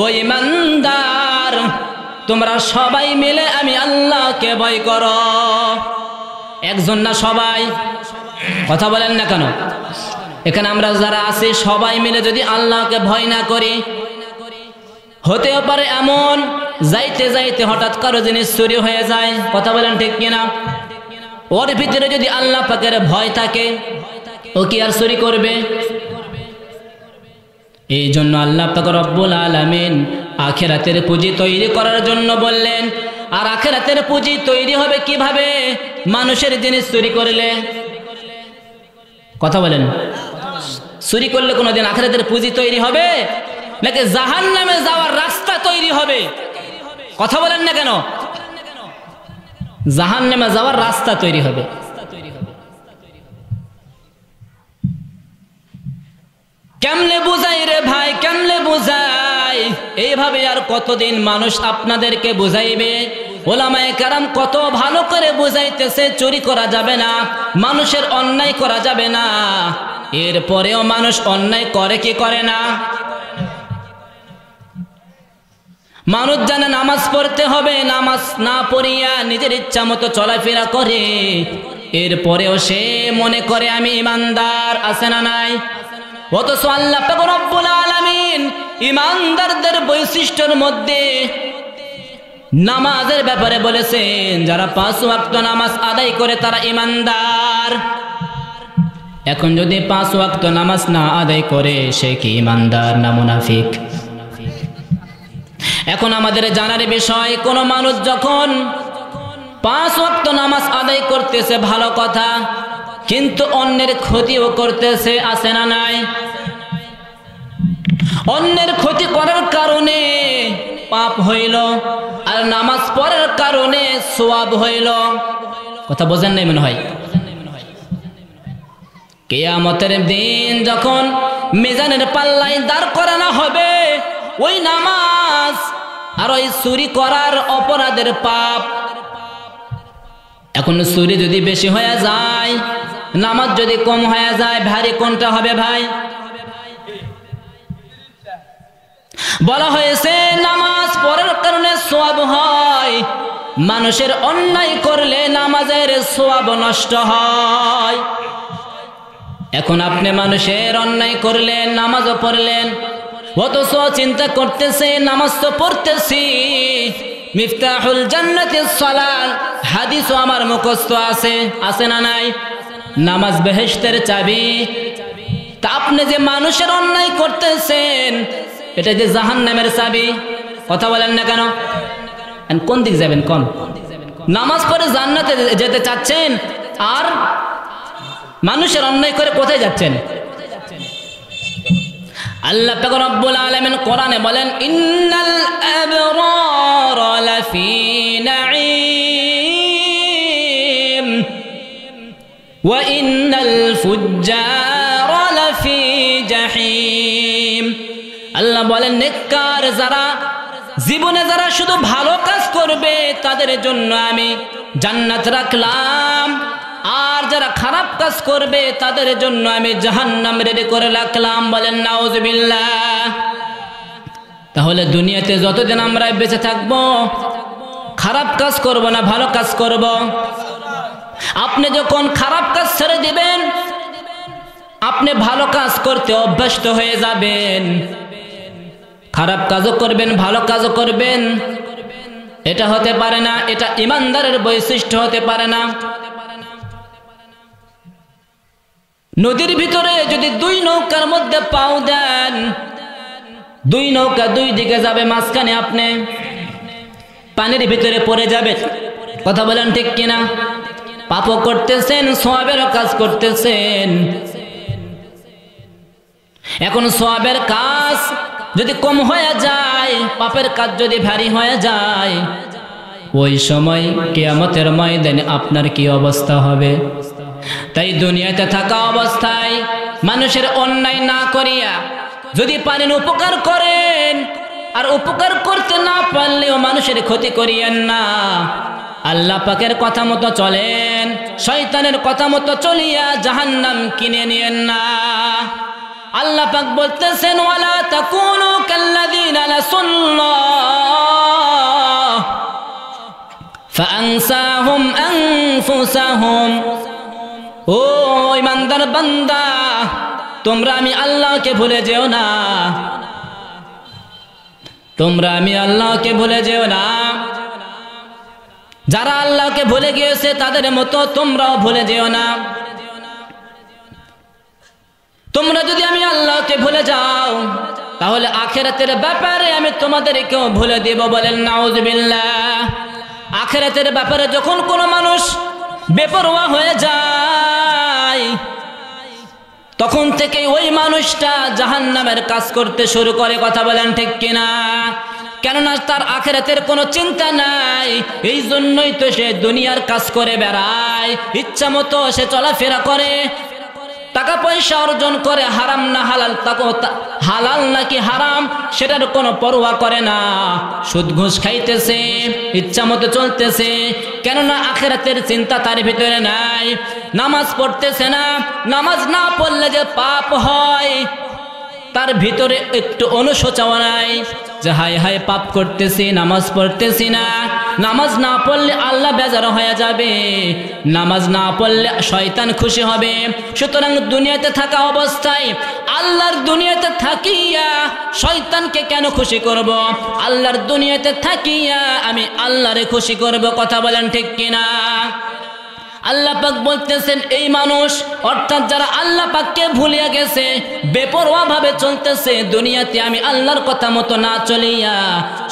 ও ইমানদার তোমরা সবাই মিলে আমি আল্লাহকে ভয় করো। একজন না সবাই? কথা বলেন না কেন? এখানে আমরা যারা আছি সবাই মিলে যদি আল্লাহকে ভয় না করি, হতেও পারে এমন যাইতে যাইতে হঠাৎ কারো জিনিস চুরি হয়ে যায়। কথা বলেন ঠিক কিনা? ওর ভিতরে যদি আল্লাহ পাকের ভয় থাকে ও কি আর চুরি করবে? এই জন্য আল্লাহ পাক রব্বুল আলামিন আখিরাতের পুঁজি তৈরি করার জন্য বললেন। আর আখিরাতের পুঁজি তৈরি হবে কিভাবে? মানুষের জিনিস চুরি করলে। কথা বলেন, চুরি করলে কোনোদিন আখিরাতের পুঁজি তৈরি হবে নাকি জাহান্নামে যাওয়ার রাস্তা তৈরি হবে? কথা বলেন না কেন? জাহান্নামে যাওয়ার রাস্তা তৈরি হবে। কেমনে বুঝাই রে ভাই, কেমনে বুঝাই? এইভাবে আর কতদিন মানুষ আপনাদেরকে বুঝাইবে? ওলামায়ে কেরাম কত ভালো করে বুঝাইতেছে চুরি করা যাবে না, মানুষের অন্যায় করা যাবে না। এরপরেও মানুষ অন্যায় করে কি করে না? মানুষ জানে নামাজ পড়তে হবে, নামাজ না পড়িয়া নিজের ইচ্ছা মতো চলাফেরা করে, এরপরেও সে মনে করে আমি ইমানদার। আছে না নাই? অথচ আল্লাহ পাক রব্বুল আলামিন ইমানদারদের বৈশিষ্ট্যের মধ্যে নামাজের ব্যাপারে বলেছেন, যারা 5 ওয়াক্ত নামাজ আদায় করে তারা ইমানদার। এখন যদি 5 ওয়াক্ত নামাজ না আদায় করে সে কি ইমানদার না মুনাফিক? এখন আমাদের জানার বিষয়, কোন মানুষ যখন 5 ওয়াক্ত নামাজ আদায় করতেছে ভালো কথা, কিন্তু অন্যের ক্ষতিও করতেছে। আছে না নাই? অন্যের ক্ষতি করার কারণে পাপ হইল, আর নামাজ পড়ার কারণে সওয়াব হইল। কথা বোঝেন নাই মনে হয়? কিয়ামতের দিন যখন মিজানের পাল্লায় দাঁড় করানো হবে ওই নামাজ আর ওই চুরি করার অপরাধের পাপ, এখন চুরি যদি বেশি হয়ে যায়, নামাজ যদি কম হয়ে যায়, ভারী কোনটা হবে ভাই? বলা হয়েছে নামাজ পড়ার কারণে সওয়াব হয়, মানুষের অন্যায় করলে নামাজের সওয়াব নষ্ট হয়। এখন আপনি মানুষের অন্যায় করলেন, নামাজও পড়লেন, অথচ চিন্তা করতেছে নামাজ তো পড়তেছি, মিফতাহুল জান্নাতিস সালাত, হাদিসও আমার মুখস্থ আছে, আছে না নাই? নামাজ বেহেশতের চাবি। তা আপনি যে মানুষের অন্যায় করতেছেন, এটা যে জাহান্নামের চাবি। কথা বলেন না কেন? কোন দিক যাবেন কোন? নামাজ পড়ে জান্নাতে যেতে চাচ্ছেন, আর মানুষের অন্যায় করে কোথায় যাচ্ছেন? আল্লাহ পাক রব্বুল আলামিন কোরআনে বলেন, ইন্নাল আবরারা লাফি নাঈম ওয়া ইন্নাল ফুজ্জারা লাফি জাহিম। আল্লাহ বলেন, নেককার যারা, জীবনে যারা শুধু ভালো কাজ করবে তাদের জন্য আমি জান্নাত রাখলাম, আর যারা খারাপ কাজ করবে তাদের জন্য আমি জাহান্নাম রেডি করে রাখলাম। বলেন নাউজুবিল্লাহ। তাহলে দুনিয়াতে যতদিন আমরা বেঁচে থাকবো, খারাপ কাজ করব না ভালো কাজ করব? আপনি যখন খারাপ কাজ ছেড়ে দিবেন, আপনি ভালো কাজ করতে অভ্যস্ত হয়ে যাবেন। খারাপ কাজও করবেন, ভালো কাজও করবেন, এটা হতে পারে না। এটা ইমানদারের বৈশিষ্ট্য হতে পারে না। নদীর ভিতরে যদি দুই নৌকার মধ্যে পাও দেন, দুই নৌকা দুই দিকে যাবে, মাঝখানে আপনি পানির ভিতরে পড়ে যাবে। কথা বলেন ঠিক কিনা? পাপও করতেছেন, সওয়াবেরও কাজ করতেছেন। এখন সওয়াবের কাজ যদি কম হয়ে যায়, পাপের কাজ যদি ভারী হয়ে যায়, ওই সময় কিয়ামতের ময়দানে আপনার কি অবস্থা হবে? তাই দুনিয়াতে থাকা অবস্থায় মানুষের অন্যায় না করিয়া যদি পারেন উপকার করেন, আর উপকার করতে না পারলেও মানুষের ক্ষতি করিয়েন না। আল্লাহ পাকের কথা মতো চলেন, শয়তানের কথা মতো চলিয়া জাহান্নাম কিনে নিয়েন না। আল্লাহ পাক বলতেছেন, ওয়ালা তাকুনু কাল্লাযীনা নাসুল্লাহ ফাআনসাহুম আনফুসাহুম। ও ইমানদার বান্দা, তোমরা আমি আল্লাহকে ভুলে যেও না, তোমরা আমি আল্লাহকে ভুলে যেও না। যারা আল্লাহকে ভুলে গিয়েছে তাদের মতো তোমরাও ভুলে যেও না। তোমরা যদি আমি আল্লাহকে ভুলে যাও, তাহলে আখিরাতের ব্যাপারে আমি তোমাদেরকেও ভুলে দেব। বলেন নাউজুবিল্লাহ। আখিরাতের ব্যাপারে যখন কোনো মানুষ বেপরোয়া হয়ে যায়, তখন থেকে ওই মানুষটা জাহান্নামের কাজ করতে শুরু করে। কথা বলেন ঠিক কিনা? কেননা তার আখিরাতের কোনো চিন্তা নাই। এই জন্যই তো সে দুনিয়ার কাজ করে বেড়ায়, ইচ্ছা মতো সে চলাফেরা করে, টাকা পয়সা অর্জন করে, হারাম না হালাল, হালাল নাকি হারাম সেটার কোনো পরোয়া করে না। সুদ ঘুষ খাইতেছে, ইচ্ছা মতো চলতেছে, কেননা আখিরাতের চিন্তা তার ভিতরে নাই। নামাজ পড়তেছে না, নামাজ না পড়লে যে পাপ হয় তার ভিতরে একটু অনুশোচনা নাই যে হায় হায় পাপ করতেছি, নামাজ পড়তেছি না। নামাজ না পড়লে আল্লাহ বেজার হয়ে যাবে, নামাজ না পড়লে শয়তান খুশি হবে। সুতরাং দুনিয়াতে থাকা অবস্থায় আল্লাহর দুনিয়াতে থাকিয়া শয়তানকে কেন খুশি করব? আল্লাহর দুনিয়াতে থাকিয়া আমি আল্লাহরে খুশি করব। কথা বলেন ঠিক কিনা? আল্লাহ পাক বলতেছেন, এই মানুষ অর্থাৎ যারা আল্লাহ পাককে ভুলিয়া গেছে, বেপরোয়া ভাবে চলতেছে দুনিয়াতে, আমি আল্লাহর কথা মতো না চলিয়া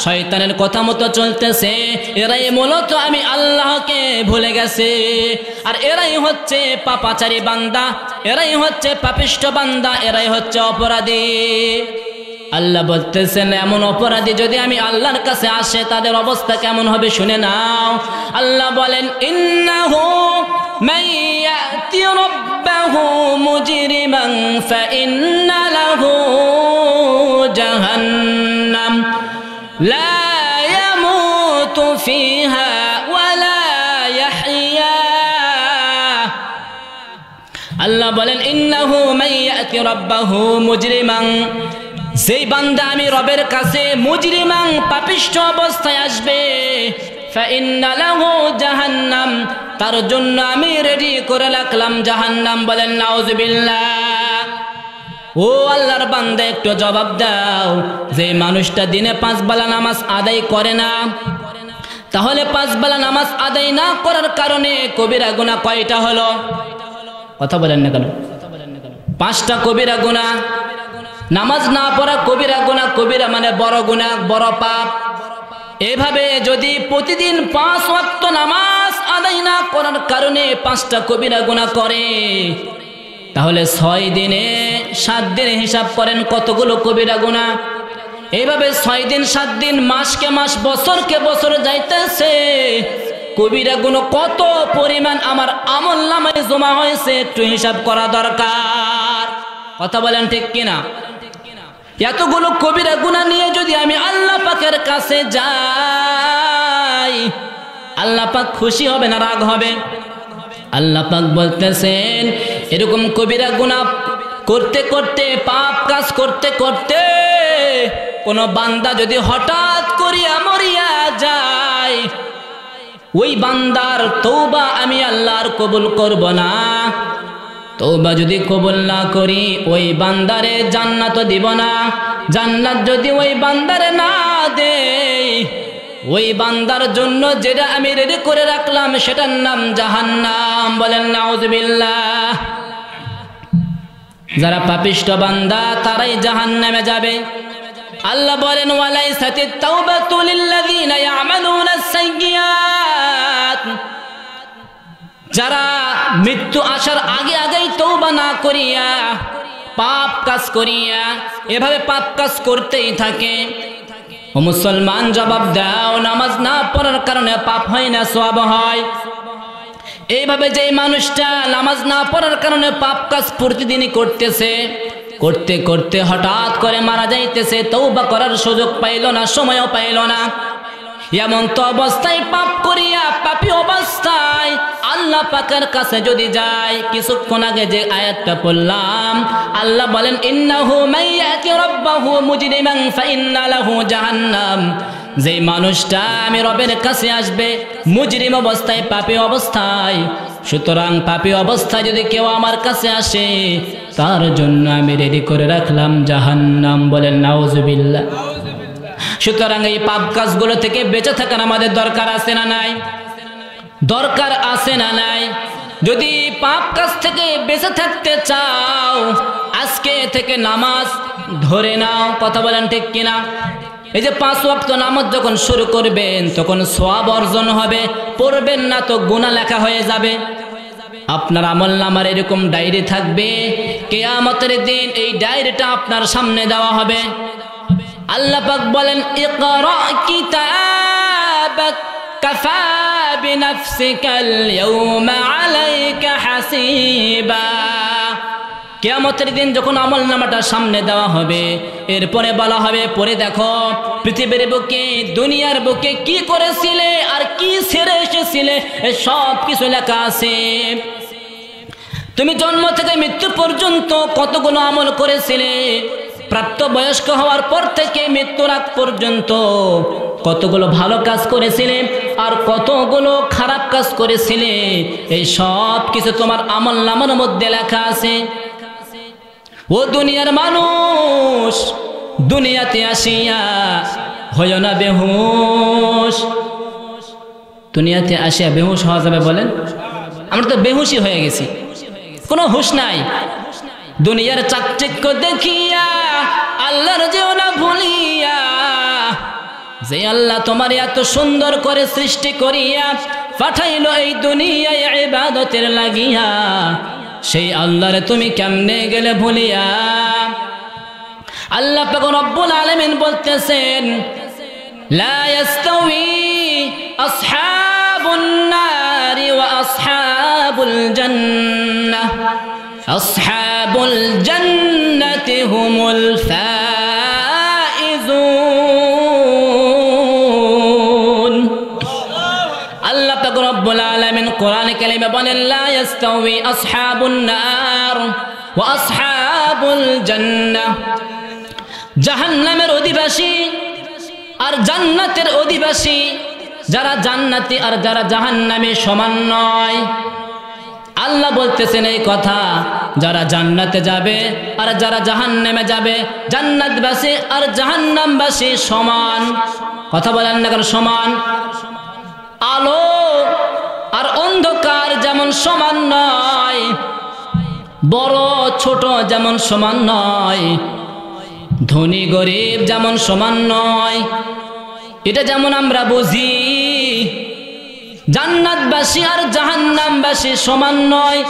শয়তানের কথা মতো চলতেছে, এরাই মূলত আমি আল্লাহকে ভুলে গেছে। আর এরাই হচ্ছে পাপাচারী বান্দা, এরাই হচ্ছে পাপিষ্ঠ বান্দা, এরাই হচ্ছে অপরাধী। আল্লাহ বলতেছেন, এমন অপরাধী যদি আমি আল্লাহর কাছে আসে তাদের অবস্থা কেমন হবে শুনে নাও। আল্লাহ বলেন, ইন্নাহু মান ইয়াতি রাব্বাহু মুজরিমান ফাইন্না লাহু জাহান্নাম লা ইয়ামুতু ফিহা ওয়া লা ইয়াহইয়া। আল্লাহ বলেন, ইন্নাহু মান ইয়াতি রাব্বাহু মুজরিমান, যেই বান্দা আমি রবের কাছে মুজরিমান পাপিষ্ঠ অবস্থায় আসবে, ফাইন্না লাহু জাহান্নাম, তার জন্য আমি রেডি করে রাখলাম জাহান্নাম। বলেন নাউজুবিল্লাহ। ও আল্লাহর বান্দা, একটু জবাব দাও, যে মানুষটা দিনে 5 বেলা নামাজ আদায় করে না, তাহলে 5 বেলা নামাজ আদায় না করার কারণে কবিরা গুনাহ কয়টা হলো? কথা বলেন না কেন? 5টা কবিরা গুনাহ। নামাজ না পড়া কবিরা গুনাহ, কবিরা মানে বড় গুনাহ, বড় পাপ। এভাবে যদি প্রতিদিন 5 ওয়াক্ত নামাজ আদায় না করার কারণে 5টা কবিরা গুনাহ করে, তাহলে 6 দিনে 7 দিনে হিসাব করেন কতগুলো কবিরা গুনাহ। এইভাবে 6 দিন 7 দিন, মাসকে মাস, বছরকে বছর যাইতেছে, কবিরা গুনাহ কত পরিমাণ আমার আমলনামায় জমা হয়েছে একটু হিসাব করা দরকার। কথা বলেন ঠিক কিনা? এতগুলো কবিরা গুনাহ নিয়ে যদি আমি আল্লাহ পাকের কাছে যাই, আল্লাহ পাক খুশি হবে না রাগ হবে? আল্লাহ পাক বলতেছেন এরকম কবিরা গুনাহ করতে করতে, পাপ কাজ করতে করতে কোন বান্দা যদি হঠাৎ করিয়া মরিয়া যায়, ওই বান্দার তওবা আমি আল্লাহর কবুল করব না। তওবা যদি কবুল না করি ওই বান্দারে জান্নাত দিব না। জান্নাত যদি ওই বান্দারে না দেই, ওই বান্দার জন্য যেটা আমি রেডি করে রাখলাম সেটার নাম জাহান্নাম। বলেন নাউযুবিল্লাহ। যারা পাপিষ্ঠ বান্দা তারাই জাহান্নামে যাবে। আল্লাহ বলেন ওয়ালাইসাতিত তাওবাতু লিল্লাযিনা ইয়ামালুনাস সাইয়্যাত, যারা মৃত্যু আসার আগে আগেই তওবা না করিয়া পাপ কাজ করিয়া এভাবে পাপ কাজ করতেই থাকে। ও মুসলমান জবাব দাও, নামাজ না পড়ার কারণে পাপ হয় না সওয়াব হয়? এইভাবে যে মানুষটা নামাজ না পড়ার কারণে পাপ কাজ প্রতিদিনই করতেছে, করতে করতে হঠাৎ করে মারা যাইতেছে, তওবা করার সুযোগ পাইল না, সময়ও পাইল না। এমন তো অবস্থায় পাপ করিয়া পাপী অবস্থায় আল্লাহ পাকের কাছে যদি যায়, কিছুক্ষণ আগে যে আয়াতটা পড়লাম, আল্লাহ বলেন ইন্নাহু মাইয়াতি রাব্বাহু মুজরিমান ফাইন্না লাহু জাহান্নাম, যে মানুষটা আমি রবের কাছে আসবে মুজরিম অবস্থায়, পাপী অবস্থায়, সুতরাং পাপী অবস্থায় যদি কেউ আমার কাছে আসে তার জন্য আমি রেডি করে রাখলাম জাহান্নাম। বলেন নাউযুবিল্লাহ। সুতরাং এই পাপ কাজগুলো থেকে বেঁচে থাকার আমাদের দরকার আছে না নাই? দরকার আছে না নাই? যদি পাপ কাজ থেকে বেঁচে থাকতে চাও, আজকে থেকে নামাজ ধরে নাও। কথা বলেন ঠিক কিনা? এই যে 5 ওয়াক্ত নামাজ যখন শুরু করবেন তখন সওয়াব অর্জন হবে, পড়বেন না তো গুনাহ লেখা হয়ে যাবে। আপনার আমলনামার এরকম ডায়েরি থাকবে, কিয়ামতের দিন এই ডায়েরিটা আপনার সামনে দেওয়া হবে। আল্লাহ পাক বলেন ইকরা কিতাবাক কাফা বিনাফসিকাল ইয়াওমা আলাইকা হাসিবা। কিয়ামতের দিন যখন আমলনামাটা সামনে দেওয়া হবে, এরপরে বলা হবে পড়ে দেখো পৃথিবীর বুকে, দুনিয়ার বুকে কি করেছিলে আর কি ছেড়ে এসেছিলে, সব কিছু লেখা আছে। তুমি জন্ম থেকে মৃত্যু পর্যন্ত কতগুলো আমল করেছিলে, প্রাপ্ত বয়স্ক হওয়ার পর থেকে মৃত্যুর আগ পর্যন্ত কতগুলো ভালো কাজ করেছিলে আর কতগুলো খারাপ কাজ করেছিলে, এই সব কিছু তোমার আমলনামার মধ্যে লেখা আছে। ও দুনিয়ার মানুষ, দুনিয়াতে আসিয়া হয় না বেহুশ। দুনিয়াতে আসিয়া বেহুশ হওয়া যাবে? বলেন, আমরা তো বেহুশই হয়ে গেছি, কোনো হুশ নাই। দুনিয়ার চাকচিক্য দেখিয়া আল্লাহর যেও না ভুলিয়া, যে আল্লাহ তোমার এত সুন্দর করে সৃষ্টি করিয়া পাঠাইলো এই দুনিয়ায় ইবাদতের লাগিয়া, সেই আল্লাহরে তুমি কেমনে গেলে ভুলিয়া? আল্লাহ পাক রব্বুল আলামিন বলতেছেন লা ইয়াস্তাউই আসহাবুন নারি ওয়া আসহাবুল জান্নাহ, আসহাবুল জান্নাতি হুমুল ফাইজুন। আল্লাহ পাক রব্বুল আলামিন কোরআনে কারিমে বলেন লা ইয়াস্তাউই আসহাবুন নার ওয়া আসহাবুল জান্নাহ, জাহান্নামের অধিবাসী আর জান্নাতের অধিবাসী, যারা জান্নাতি আর যারা জাহান্নামী সমান নয়। আল্লাহ বলতেছেন এই কথা, যারা জান্নাতে যাবে আর যারা জাহান্নামে যাবে, জান্নাতবাসী আর জাহান্নামবাসী সমান। কথা বলেন না কেন সমান? আলো আর অন্ধকার যেমন সমান নয়, বড় ছোট যেমন সমান নয়, ধনী গরিব যেমন সমান নয়, এটা যেমন আমরা বুঝি। জান্নাতবাসী আর জাহান্নামবাসী সমান নয়,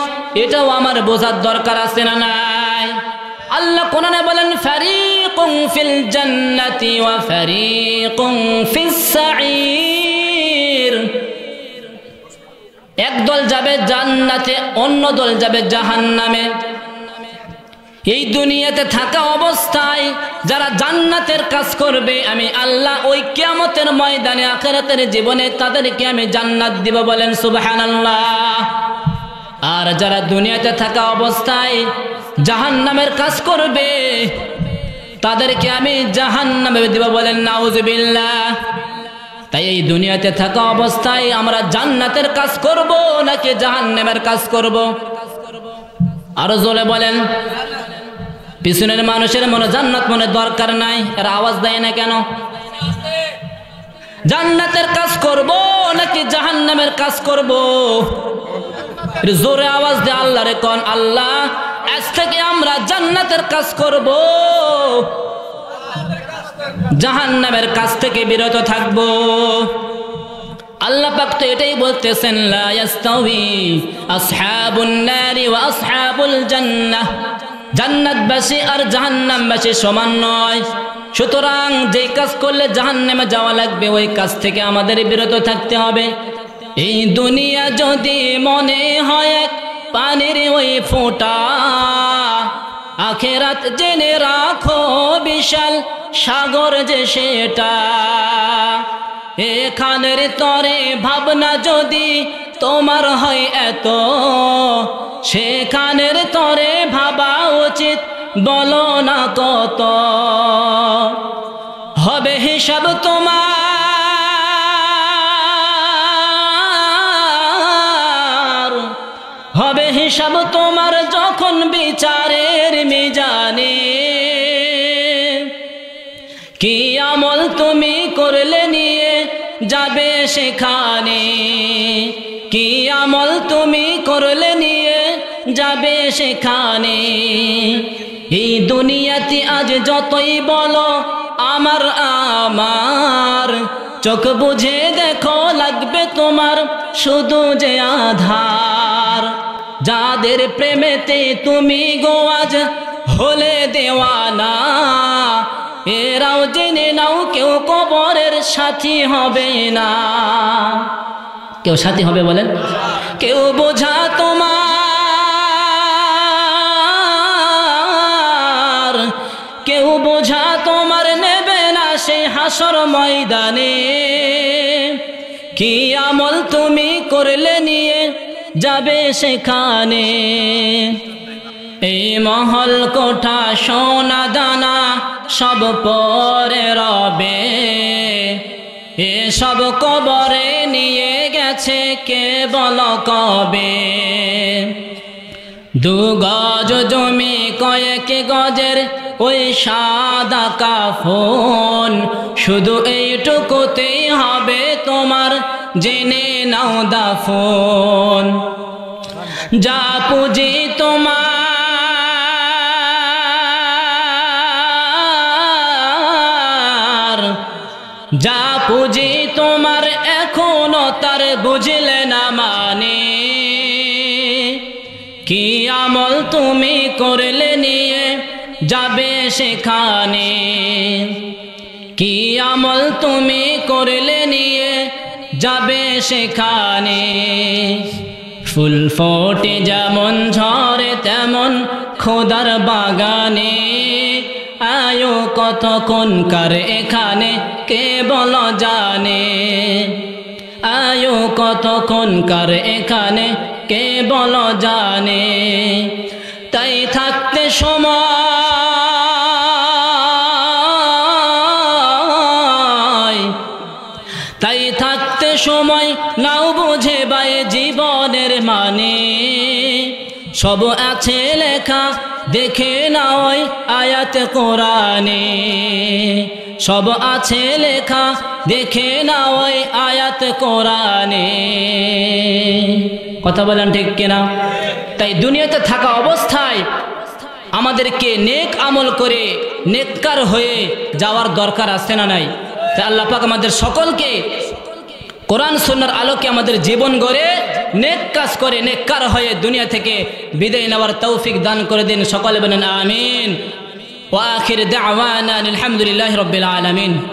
এটাও আমার বোঝার দরকার আছে না নাই? আল্লাহ কোরআনে বলেন ফারিকুন ফিল জান্নাতি ওয়া ফারিকুন ফিস সাঈর। একদল যাবে জান্নাতে, অন্য দল যাবে জাহান্নামে। এই দুনিয়াতে থাকা অবস্থায় যারা জান্নাতের কাজ করবে, আমি আল্লাহ ওই কিয়ামতের ময়দানে আখিরাতের জীবনে তাদেরকে আমি জান্নাত দিব, বলেন সুবহানাল্লাহ। আর যারা দুনিয়াতে থাকা অবস্থায় জাহান্নামের কাজ করবে, তাদেরকে আমি জাহান্নামে দিব, বলেন নাউজুবিল্লাহ। তাই এই দুনিয়াতে থাকা অবস্থায় আমরা জান্নাতের কাজ করব নাকি জাহান্নামের কাজ করব? আরো জোরে বলেন। পিছনের মানুষের মনে জান্নাত মনে দরকার নাই, এরা আওয়াজ দেয় না কেন? জান্নাতের কাজ করব নাকি জাহান্নামের কাজ করব? জোরে আওয়াজ দে আল্লাহরে কোন, আল্লাহ আজ থেকে আমরা জান্নাতের কাজ করব, জাহান্নামের কাছ থেকে বিরত থাকব। আল্লাহ পাক তো এটাই বলতেছেন, লা ইয়াস্তাউই আসহাবুন নারি ওয়া আসহাবুল জান্নাহ, জান্নাতবাসী আর জাহান্নামবাসী সমান নয়। সুতরাং যেই কাজ করলে জাহান্নামে যাওয়া লাগবে, ওই কাজ থেকে আমাদের বিরত থাকতে হবে। এই দুনিয়া যদি মনে হয় এক পানির ওই ফোঁটা, আখিরাত জেনে রাখো বিশাল সাগর যে সেটা। এখানের তরে ভাবনা যদি তোমার হয় এত, সেখানের তরে ভাবা উচিত বলো না কত। হবে হিসাব তোমার, হবে হিসাব তোমার যখন বিচারের মিজানে। কি আমল তুমি করলে নিয়ে যাবে সেখানে, কি আমল তুমি করলে নিয়ে যাবে সেখানে। এই দুনিয়াতে আজ যতই বলো আমার আমার, চোখ বুঝে দেখো লাগবে তোমার শুধু যে আধার। যাদের প্রেমেতে তুমি গো আজ হলে দেওয়ানা, এরাও জেনে নাও কেউ কবরের সাথী হবে না। কেউ সাথী হবে বলেন? কেউ বোঝা তোমার, কেউ বোঝা তোমার নেবে না সেই হাসর ময়দানে। কি আমল তুমি করলে নিয়ে যাবে সেখানে। এই মহল কোঠা সোনা দানা সব পরে রবে, এসব কবরে নিয়ে গেছে কে বল কবে। 2 গজ জমি কয়েক গজের ওই সাদা কাফন, শুধু এইটুকুতেই হবে তোমার জেনে নাও দাফন। যা পুঁজি তোমার, যা পুঁজি তোমার এখনো তার বুঝলে না মানে। কি আমল তুমি করলে নিয়ে যাবে সেখানে, কি আমল তুমি করলে নিয়ে যাবে সেখানে। ফুল ফোটে যেমন ঝরে তেমন খোদার বাগানে, আয়ো কতক্ষণকার এখানে কে বল জানে। আয়ো কতক্ষণকার এখানে কে বল জানে। তাই থাকতে সময়, তাই থাকতে সময় নাও বুঝে বাই জীবনের মানে। সব আছে লেখা দেখে নাও আয়াত কোরআনে, সব আছে লেখা, দেখে না ওই আয়াত কোরআনে। কথা বলেন ঠিক কিনা? তাই দুনিয়াতে থাকা অবস্থায় আমাদেরকে নেক আমল করে নেককার হয়ে যাওয়ার দরকার আছে না নাই? তাই আল্লাহ পাক আমাদের সকলকে কোরআন সুন্নাহর আলোকে আমাদের জীবন গড়ে নেক কাজ করে নেককার হয়ে দুনিয়া থেকে বিদায় নেওয়ার তৌফিক দান করে দিন। সকলে বলেন আমিন। ওয়া আখির দাওয়ানা আলহামদুলিল্লাহি রাব্বিল আলামিন।